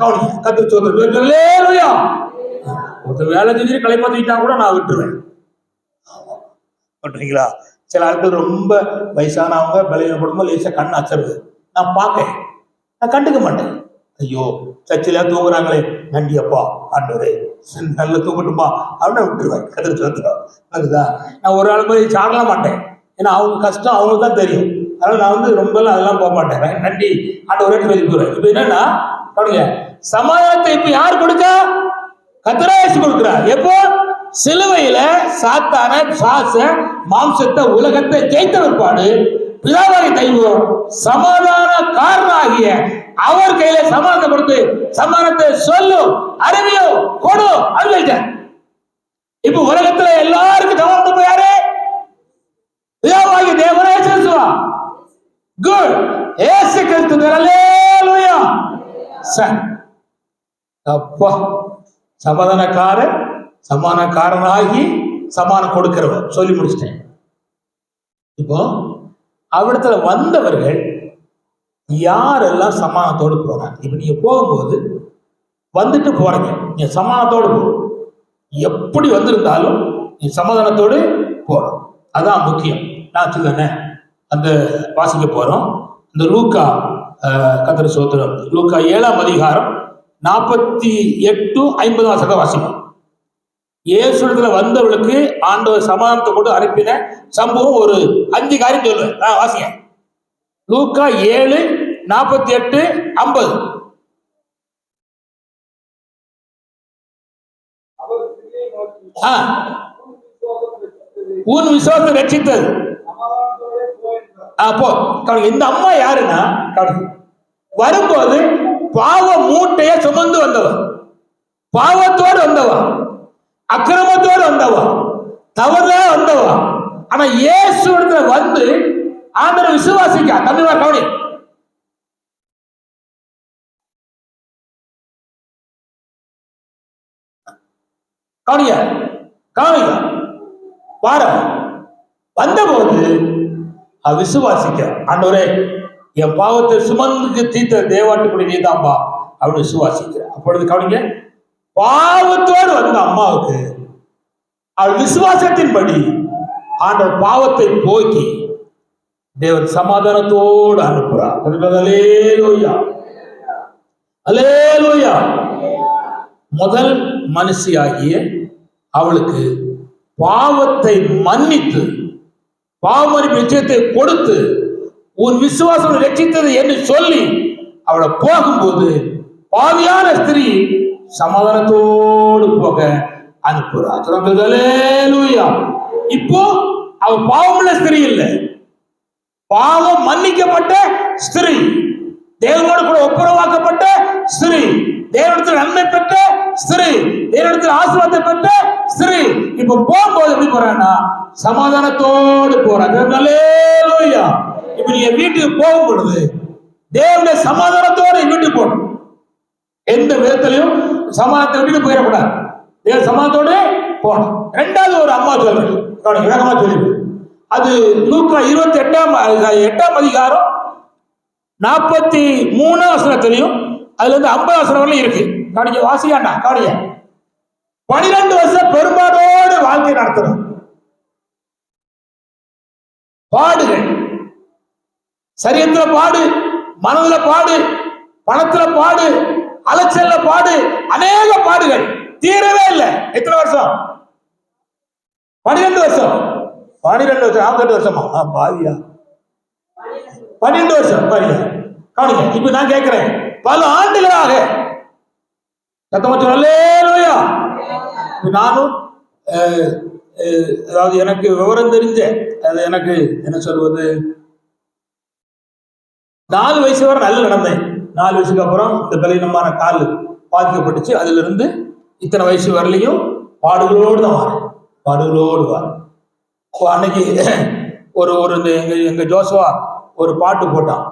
Speaker 2: கவனிங்க. கத்திர சோத்திரா ஒருத்தர் வேலை செஞ்சு களைப்பா தூக்கிட்டா கூட நான் விட்டுருவேன். பண்றீங்களா? சில ஆட்கள் ரொம்ப வயசானவங்க பலையில போடும்போது லேசா கண் அச்சருது. நான் பார்க்கேன், நான் கண்டுக்க மாட்டேன். ஐயோ சர்ச்சில தூங்குறாங்களே, நன்றி அப்பா ஆண்டவரே, நல்ல தூங்கட்டும்பா அப்படின்னு விட்டுருவேன். கத்திர சோத்திரம். அதுதான் நான் ஒரு ஆள் போய் சாடலாம் மாட்டேன். ஏன்னா அவங்க கஷ்டம் அவங்களுக்கு தான் தெரியும். அதனால நான் வந்து ரொம்ப அதெல்லாம் போக மாட்டேன். நன்றி ஆண்டவரே சொல்லி போறேன். இப்ப என்னன்னா பாருங்க, சமாதானத்தை இப்ப யார் கொடுக்க? கர்த்தரேசு கொடுக்கிறார். எப்போ? சிலுவையில சாத்தான சாச மாம்சத்தை உலகத்தை ஜெயித்த பிற்பாடு பிதாவாகிய தெய்வம் சமாதான காரணாகிய அவர் கையில சமாதானத்தை கொடுத்து சமாதானத்தை சொல்லு அறிவியோ கொடு அறிவிக்க இப்ப உலகத்துல எல்லாருக்கும் சமம் கொடுப்ப யாரு? பிதாவாகிய தேவனே இயேசுவா. குட். இயேசு கிறிஸ்து. ஹல்லேலூயா. சரி. அப்பா சமாதானக்காரனாகி சமாதானம் கொடுக்கிறவர் சொல்லி முடிச்சிட்டேன். இப்போ அவ்விடத்துல வந்தவர்கள் யாரெல்லாம் சமாதானத்தோடு போறாங்க? இப்ப நீங்க போகும்போது வந்துட்டு போறீங்க, நீங்க சமாதானத்தோடு போறோம். எப்படி வந்திருந்தாலும் நீ சமாதானத்தோடு போறோம், அதான் முக்கியம். நான் சொல்லுறேன், அந்த வாசிக்க போறோம். இந்த லூக்கா கர்த்தர் ஸ்தோத்திரம், லூக்கா 7ஆம் அதிகாரம் 48-50 வசனத்தை வாசிக்கும். இயேசுவிடத்துல வந்தவர்களுக்கு ஆண்டவர் சமாதானத்தை கொண்டு அனுப்பின சம்பவம் ஒரு 5 காரியம் சொல்லுவேன். வாசிங்க. லூக்கா 7:48-50. உன் விசுவாசம் ரட்சித்தது. இந்த அம்மா யாருன்னா, வரும்போது பாவ மூட்டைய சுமந்து வந்தவன், பாவத்தோடு வந்தவன், அக்கிரமத்தோடு வந்தவன், தவறா வந்தவன். ஆனா இயேசு வந்து ஆண்டவர் விசுவாசிக்க தமிழ் கவனி. கவனியா கவனிக்க வார வந்தபோது விசுவாசிக்க, ஆண்டவரே என் பாவத்தை சுமந்து தீர்த்த தேவாட்டுக்குடி நீதாம்பா அப்படின்னு விசுவாசிக்க. அப்பொழுது கவனிங்க, பாவத்தோடு வந்த அம்மாவுக்கு அவள் விசுவாசத்தின்படி ஆண்டவர் பாவத்தை போக்கி தேவன் சமாதானத்தோடு அனுப்புறார். அல்லேலூயா, அல்லேலூயா. முதல் மனுஷியாகிய அவளுக்கு பாவத்தை மன்னித்து பாவமன்னிப்பு நிச்சயத்தை கொடுத்து உன் விசுவாசம் ரட்சித்தது என்று சொல்லி அவளை போகும்போது பாவியான ஸ்திரீ சமாதானத்தோடு போக அனுப்புறார். அல்லேலூயா. இப்போ அவ பாவமுள்ள ஸ்திரீ இல்லை, பாவம் மன்னிக்கப்பட்ட ஸ்திரீ, தேவனோடு கூட ஒப்புரவாக்கப்பட்ட ஸ்திரீ, தேவனிடத்தில் நன்மை பெற்ற ஸ்திரீ, தேவனிடத்தில் ஆசீர்வாதத்தை பெற்ற ஸ்திரீ. இப்ப போகும்போது எப்படி போறான்னா சமாதானத்தோடு போறாங்க. அல்லேலூயா. இப்ப நீங்க வீட்டுக்கு போகும் பொழுது தேவனுடைய சமாதானத்தோடு வீட்டுக்கு போகணும். எந்த விதத்திலையும் சமாதானத்தை விட்டுட்டு போயிடக்கூடாது, தேவ சமாதானத்தோடு போகணும். ரெண்டாவது ஒரு அம்மா சொல்றேன், வேகமா சொல்லிடு. அது லூக்கா 8ஆம் அதிகாரம் 43 வசனத்திலையும் அதுல இருந்து 50 வசனம் வரலையும் இருக்கு. கவனிக்க, வாசியாண்டா கவனிக்க. 12 வருஷம் பெரும்பாடோடு வாழ்க்கை நடத்தணும். பாடுகள், சரீரத்துல பாடு, மனதுல பாடு, பணத்துல பாடு, அலைச்சல்ல பாடு, அநேக பாடுகள் தீரவே இல்லை. எத்தனை வருஷம்? 12 வருஷம். 12 வருஷம், 52 வருஷமா? பாவியா, 12 வருஷம் பாருங்க. கவனிங்க, இப்ப நான் கேட்கிறேன், பல ஆண்டுகளாக அல்லேலூயா. நானும் அதாவது எனக்கு விவரம் தெரிஞ்ச, அது எனக்கு என்ன சொல்வது, 4 வயசு வரை நல்லா நடந்தேன். 4 வயசுக்கு அப்புறம் இந்த பலவீனமான கால் பாதிக்கப்பட்டுச்சு. அதுல இருந்து இத்தனை வயசு வரலையும் பாடுகளோடு தான் வாரேன், பாடுகளோடு வாரேன். அன்னைக்கு ஒரு எங்க ஜோசுவா ஒரு பாட்டு போட்டான்,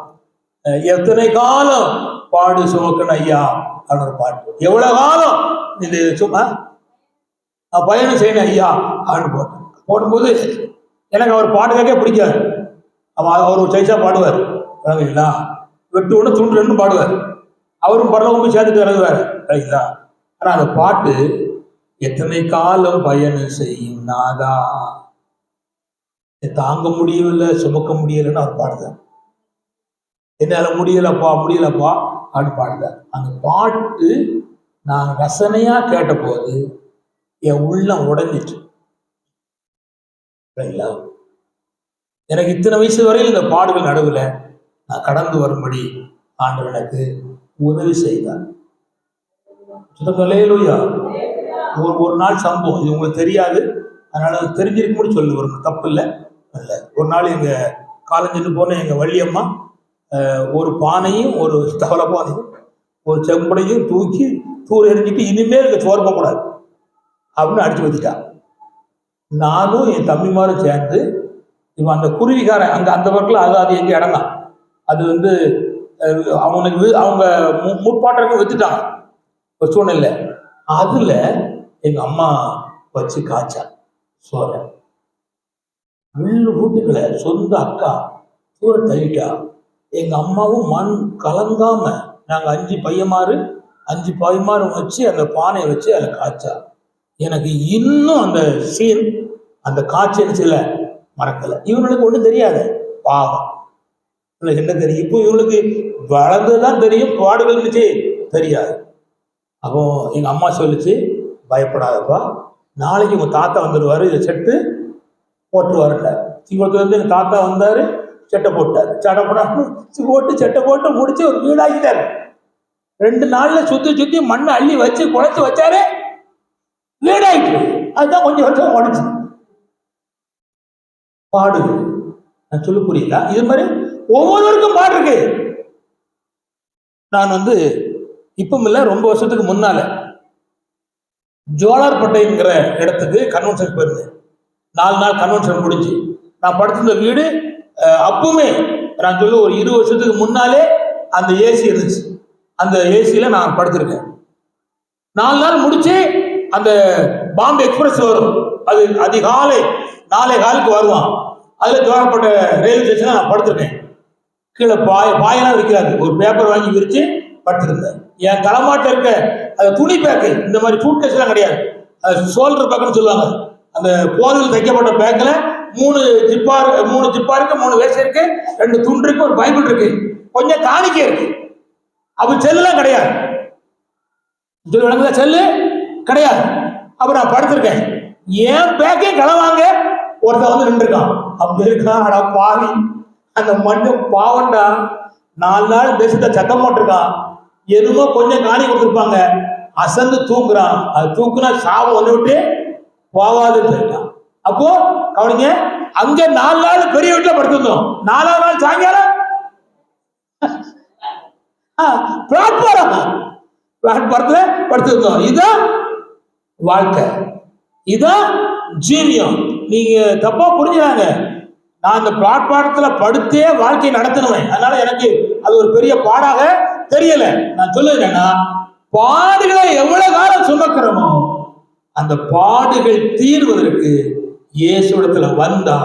Speaker 2: எத்தனை காலம் பாடு சுமக்கணும் ஐயா அப்படின்னு ஒரு பாட்டு. எவ்வளவு காலம் இது சும்மா பயணம் செய்யணும் ஐயா அப்படின்னு போட்டேன். போடும்போது எனக்கு அவர் பாட்டு கேட்க பிடிக்காது. அவர் ஒரு சைஸா பாடுவார், இல்லைங்களா, வெட்டு ஒன்று துண்டு 2 பாடுவார். அவரும் பரலோகம் சேர்த்துட்டு இறங்குவார், சரிங்களா. ஆனா அந்த பாட்டு எத்தனை காலம் பயணம் செய்யும் நாதா, தாங்க முடியவில்லை சுமக்க முடியலைன்னு அவர் பாடுதார். என்னால முடியலப்பா முடியலப்பா அப்படின்னு பாடுதார். அந்த பாட்டு நான் ரசனையா கேட்ட போது என் உள்ளம் உடைஞ்சிட்டு, சரிங்களா. எனக்கு இத்தனை வயசு வரையில் இந்த பாடுகள் நடுவில் நான் கடந்து வரும்படி ஆண்டவர் எனக்கு உதவி செய்தார். அல்லேலூயா. ஒரு நாள் சம்பவம், இது உங்களுக்கு தெரியாது, அதனால தெரிஞ்சிருக்கும்னு சொல்லு, ஒரு தப்பு இல்லை. ஒரு நாள் எங்க காலேஜுன்னு போன எங்க வள்ளியம்மா ஒரு பானையும் ஒரு தவளை பானையும் ஒரு செம்படையும் தூக்கி தூர எரிஞ்சிட்டு இனிமேல் இங்க சோறு போகக்கூடாது அப்படின்னு அடிச்சு வச்சுட்டா. நானும் என் தம்பிமாரும் சேர்ந்து இவன் அந்த குருவிகாரன் அங்கே அந்த பக்கத்தில் அது எங்கள் இடம் தான். அது வந்து அவனுக்கு அவங்க முற்பாட்டர்கள் வித்துட்டாங்க ஒரு சூழ்நிலை. அதில் எங்கள் அம்மா வச்சு காய்ச்சா சோற வீட்டுக்களை சொந்த அக்கா சூற தள்ளிட்டா. எங்கள் அம்மாவும் மண் கலங்காம நாங்கள் 5 பையமாறு வச்சு அந்த பானையை வச்சு அதில் காய்ச்சா. எனக்கு இன்னும் அந்த சீன் அந்த காய்ச்சல் சில மறக்கலை. இவங்களுக்கு ஒன்றும் தெரியாது, பாவம். இவங்களுக்கு என்ன தெரியும்? இப்போ இவங்களுக்கு வளர்ந்துதான் தெரியும், பாடுகள் இருந்துச்சு தெரியாது. அப்போ எங்கள் அம்மா சொல்லிச்சு, பயப்படாதப்பா, நாளைக்கு உங்கள் தாத்தா வந்துடுவார், இதை செட்டு போட்டுருவாருல்ல. சிங்கத்துலேருந்து எங்கள் தாத்தா வந்தார், செட்டை போட்டார். செட்டை போட்டு முடிச்சு ஒரு வீடாக்கிட்டாரு. 2 நாள்ல சுத்தி மண்ணை அள்ளி வச்சு குழைச்சி வச்சாரு, வீடாயிட்டு. அதுதான் கொஞ்சம் வருஷம் உடச்சு பாடு. நான் சொல்ல புரியல. இது மாதிரி ஒவ்வொருவருக்கும் பாடு இருக்கு. நான் வந்து இப்ப இல்ல, ரொம்ப வருஷத்துக்கு முன்னால ஜோலார்பேட்டைங்கிற இடத்துக்கு கன்வென்ஷன் போயிருந்தேன். 4 நாள் கன்வென்ஷன் முடிஞ்சு நான் படுத்திருந்த வீடு அப்பவுமே நான் சொல்ல ஒரு 20 வருஷத்துக்கு முன்னாலே அந்த ஏசி இருந்துச்சு. அந்த ஏசியில நான் படுத்திருக்கேன். 4 நாள் முடிச்சு அந்த பாம்பே எக்ஸ்பிரஸ் வரும், அது அதிகாலை 4:15 வருவான். அதுல ஜோலார்பேட்டை ரயில்வே ஸ்டேஷன்ல நான் படுத்திருக்கேன். கீழே பாயெல்லாம் விற்கிறாரு, ஒரு பேப்பர் வாங்கி விரிச்சு படுத்திருந்தேன். என் தலைமாட்டில் இருக்க அந்த துணி பேக்கு, இந்த மாதிரி சூட் கேஸ் எல்லாம் கிடையாது, அது ஷோல்டர் பேக்குன்னு சொல்லுவாங்க. அந்த போதில் தைக்கப்பட்ட பேக்கில் 3 ஜிப்பா இருக்கு, 3 வேஸ்ட் இருக்கு, 2 துண்டு இருக்கு, ஒரு பைபிள் இருக்கு, கொஞ்சம் காணிக்கை இருக்கு. அப்ப செல்லுலாம் கிடையாது, செல்லு கிடையாது. அப்ப நான் படுத்திருக்கேன். ஏன் பேக்கே களவாங்க ஒருத்தன் வந்து நின்றுருக்கான். அப்படி இருக்கான், அடா பாவி, அந்த மண்ணு பாவண்டா, 4 நாள் தேசத்தை சத்தம் போட்டிருக்கான். எதுவோ கொஞ்சம் காணி கொடுத்துருப்பாங்க, அசந்து தூங்குறான். அது தூக்குனா சாவு வந்து விட்டு போவாதுன்னு சொல்லிட்டான். அப்போ கவனிங்க, அங்க 4 நாள் பெரிய வீட்டுல படுத்திருந்தோம். 4ஆவது நாள் சாயங்காலம் பிளாட்பாரத்துல படுத்திருந்தோம். இதுதான் வாழ்க்கை, இதுதான் ஜீவியம். நீங்க தப்பா புரிஞ்சுறாங்க. நான் இந்த பிளாட்பாரத்துல படுத்தே வாழ்க்கையை நடத்தினேன். அதனால எனக்கு அது ஒரு பெரிய பாடாக தெரியல. நான் சொல்லுறேன்னா, பாடுகளை எவ்வளவு காலம் சுமக்கிறோமோ அந்த பாடுகள் தீர்வதற்கு இயேசுவிடத்துல வந்தா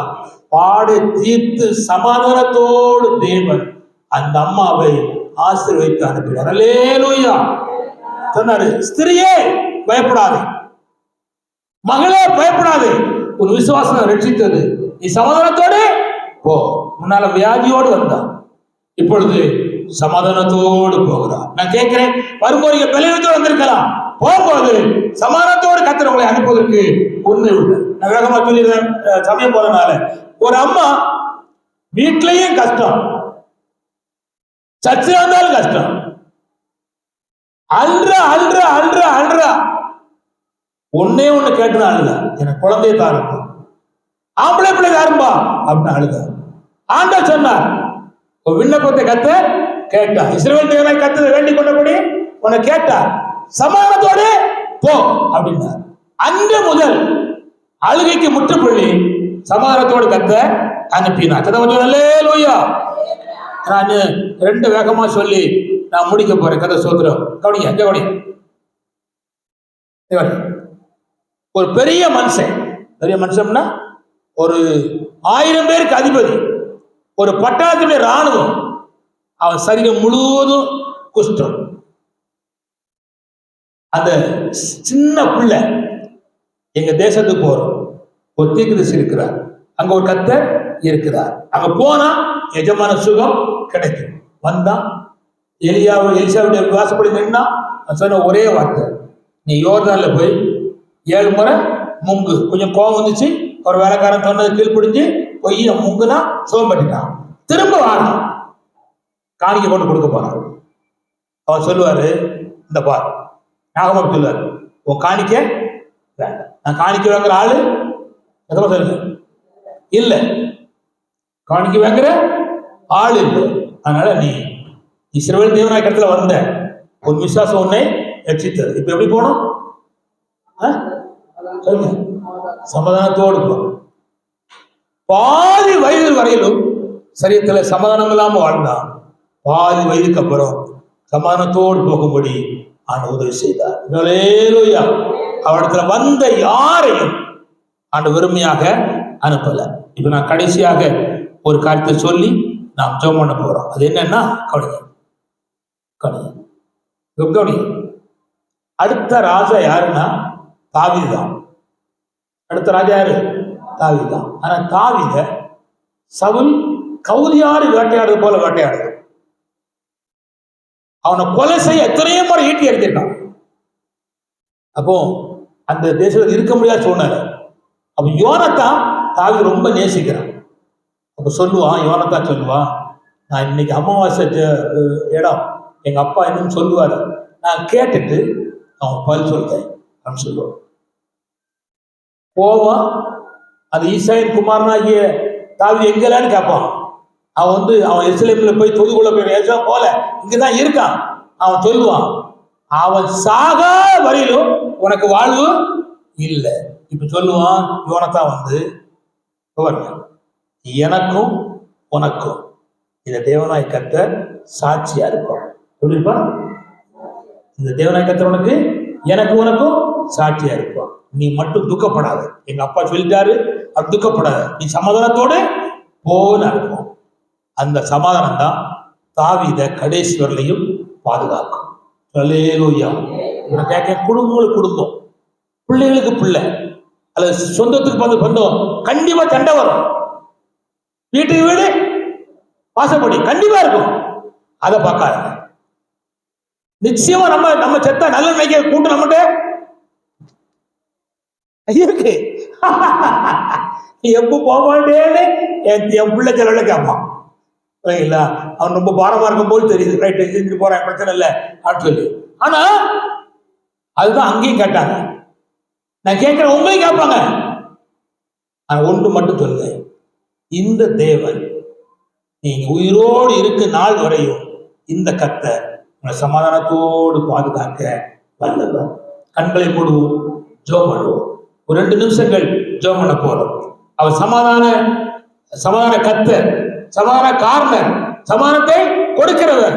Speaker 2: பாடு தீர்த்து சமாதானத்தோடு தேவன் அந்த அம்மாவை ஆசீர்வதித்து அனுப்பினார். அல்லேலூயா. சொன்னாரு, ஸ்திரியே பயப்படாதே, மகளே பயப்படாதே, ஒரு விசுவாசம் ரட்சித்தது, நீ சமாதானத்தோடு போ. முன்னால வியாதியோடு வந்தா, இப்பொழுது சமாதானத்தோடு போகிறார். நான் கேட்கிறேன், வரும்போது நீங்க பலவீனத்தோடு வந்திருக்கலாம், போகும்போது சமாதானத்தோடு கர்த்தர் உங்களை அனுப்புவதற்கு உண்மை உண்டு. நான் வேகமா சொல்லிடுறேன், சமயம் போறதுனால. ஒரு அம்மா வீட்லயும் கஷ்டம், சர்ச்சில் வந்தாலும் கஷ்டம், அல்றா ஒன்னே ஒண்ணு கேட்டுதான் அழுதா, எனக்கு குழந்தைய தாருப்பா, ஆம்பளை பிள்ளை தாரும்பா அப்படின்னு அழுதா. ஆண்டவர் சொன்னார், விண்ணப்பத்தை கர்த்தர் கேட்டார். இஸ்ரவேல் தேவனாய் கர்த்தர் வேண்டிக் கொண்டபடி உன்னை கேட்டார், சமாதானத்தோடு போ அப்படின்னார். அன்று முதல் அழுகைக்கு முற்றுப்புள்ளி சமாதானத்தோடு கர்த்தர் அனுப்பினார். அல்லேலூயா. நான் 2 வேகமா சொல்லி நான் முடிக்க போறேன். கதை சோத்திரம் கவனிங்க, எங்க கவனிங்க. ஒரு பெரிய மனுஷன்னா ஒரு 1000 பேருக்கு அதிபதி, ஒரு பட்டாளத்துடைய ராணுவம், அவன் சரீரம் முழுவதும் குஷ்டம். அந்த சின்ன பிள்ளை எங்க தேசத்துக்கு போறோம், ஒரு தீர்க்கதரிசி இருக்கிறார், அங்க ஒரு கர்த்தர் இருக்கிறார், அங்க போனா எஜமான சுகம் கிடைக்கும். வந்தா எலிசாவுடைய வாசப்படி நின்னா சொன்ன ஒரே வார்த்தை, நீ யோர்தான்ல போய் 7 முறை முங்கு. கொஞ்சம் கோபம் வந்துச்சு, ஒரு வேலைக்காரன் சொன்னது கீழ்பிடிஞ்சு போய் முங்குனா சுகம் பட்டுட்டான். திரும்ப வாரம் காணிக்கை கொண்டு கொடுக்க போறான். அவர் சொல்லுவாரு, இந்த பார், நாகமாக சொல்லுவாரு, உன் காணிக்க வேண்டாம், நான் காணிக்க வாங்குற ஆளு சொல்லுங்க இல்ல, காணிக்க வாங்குற ஆளு இல்லை. அதனால நீ இஸ்ரவேல் தேவனாய் இடத்துல வந்த ஒரு விசுவாசம் உன்னை ரட்சித்தது. இப்ப எப்படி போனோம் சொல்லுங்க. சமாதானத்தோடு போகும். பாதி வயது வரையிலும் சரீரத்துல சமாதானம் இல்லாம வாழ்ந்தான். பாதி வயதுக்கு அப்புறம் சமாதானத்தோடு போகும்படி ஆண்டவர் உதவி செய்தார். ஹல்லேலூயா. அவரிடத்துல வந்த யாரையும் ஆண்டவர் வெறுமையாக அனுப்பல. இப்ப நான் கடைசியாக ஒரு காரியத்தை சொல்லி நாம் ஜெபம் பண்ண போறோம். அது என்னன்னா, கவனி. அடுத்த ராஜா யாருன்னா தாவீது தான். அடுத்த ராஜா யாரு? தாவீது தான். ஆனா தாவீத சவுல் கவுலியாடு வேட்டையாடுறது போல வேட்டையாடுது. அவனை கொலை செய்ய எத்தனையோ முறை ஈட்டி எடுத்திருக்கான். அப்போ அந்த தேசத்தில் இருக்க முடியாத சூழ்நிலை. அப்ப யோனத்தான் தாவீது ரொம்ப நேசிக்கிறான். அப்ப யோனத்தான் சொல்லுவான், நான் இன்னைக்கு அமாவாசை இடம் எங்க அப்பா என்னன்னு சொல்லுவாரு, நான் கேட்டுட்டு அவன் பதில் சொல்றேன் அப்படின்னு சொல்லுவான். போவான். அந்த ஈசாயின் குமாரனாகிய தாவீது எங்கலான்னு கேட்பான். அவன் எருசலேம்ல போய் தொழுகுள்ள போய் போல இங்கதான் இருக்கான். அவன் சொல்லுவான், அவன் சாகா வரையிலும் உனக்கு வாழ்வு இல்லை. இப்ப சொல்லுவான் யோனத்தான் எனக்கும் உனக்கும் இந்த தேவனாய் கர்த்தர் சாட்சியா இருப்பான். எப்படி இருப்பான்? இந்த தேவனாய் கர்த்தர் உனக்கு எனக்கு உனக்கும் சாட்சியா இருப்பான். நீ மட்டும் துக்கப்படாத. எங்க அப்பா சொல்லிட்டாரு, அது துக்கப்படாத. நீ சமாதானத்தோடு போன்னு இருப்போம். அந்த சமாதானம் தான் தாவீத கடைசி வரலையும் பாதுகாக்கும். ஹல்லேலூயா. கேட்க குடும்பங்களுக்கு குடும்பம், பிள்ளைகளுக்கு பிள்ளை, அல்லது சொந்தத்துக்கு பந்தம் கண்டிப்பா சண்டை வரும். வீட்டுக்கு வீடு வாசப்படி கண்டிப்பா இருக்கும். அதை பார்க்காத. நிச்சயமா நம்ம செத்தா நல்ல நினைக்க கூட்டு நம்மகிட்ட இருக்கு. எப்ப போமாட்டேன்னு என் பிள்ளை செலவுல கேட்பான். இல்லைங்களா? அவன் ரொம்ப பாரமா இருக்கும் போது தெரியுது. ரைட்டு, செஞ்சு போறேன், பிரச்சனை இல்லை அப்படின்னு சொல்லி. ஆனா அதுதான் அங்கேயும் கேட்டாங்க. நான் கேட்கிறேன், உங்களையும் கேட்பாங்க. நான் ஒன்று மட்டும் சொல்லுங்க, இந்த தேவன் நீங்க உயிரோடு இருக்கு நாள் வரையும் இந்த கர்த்தர் உங்களை சமாதானத்தோடு பாதுகாக்க வல்லவர். கண்களை மூடுவோம், ஜெபம் பண்ணுவோம். ஒரு 2 நிமிஷங்கள் ஜெபம் பண்ண போறோம். அவர் சமாதான கர்த்தர், சமாதான காரணர், சமாதானத்தை கொடுக்கிறவர்.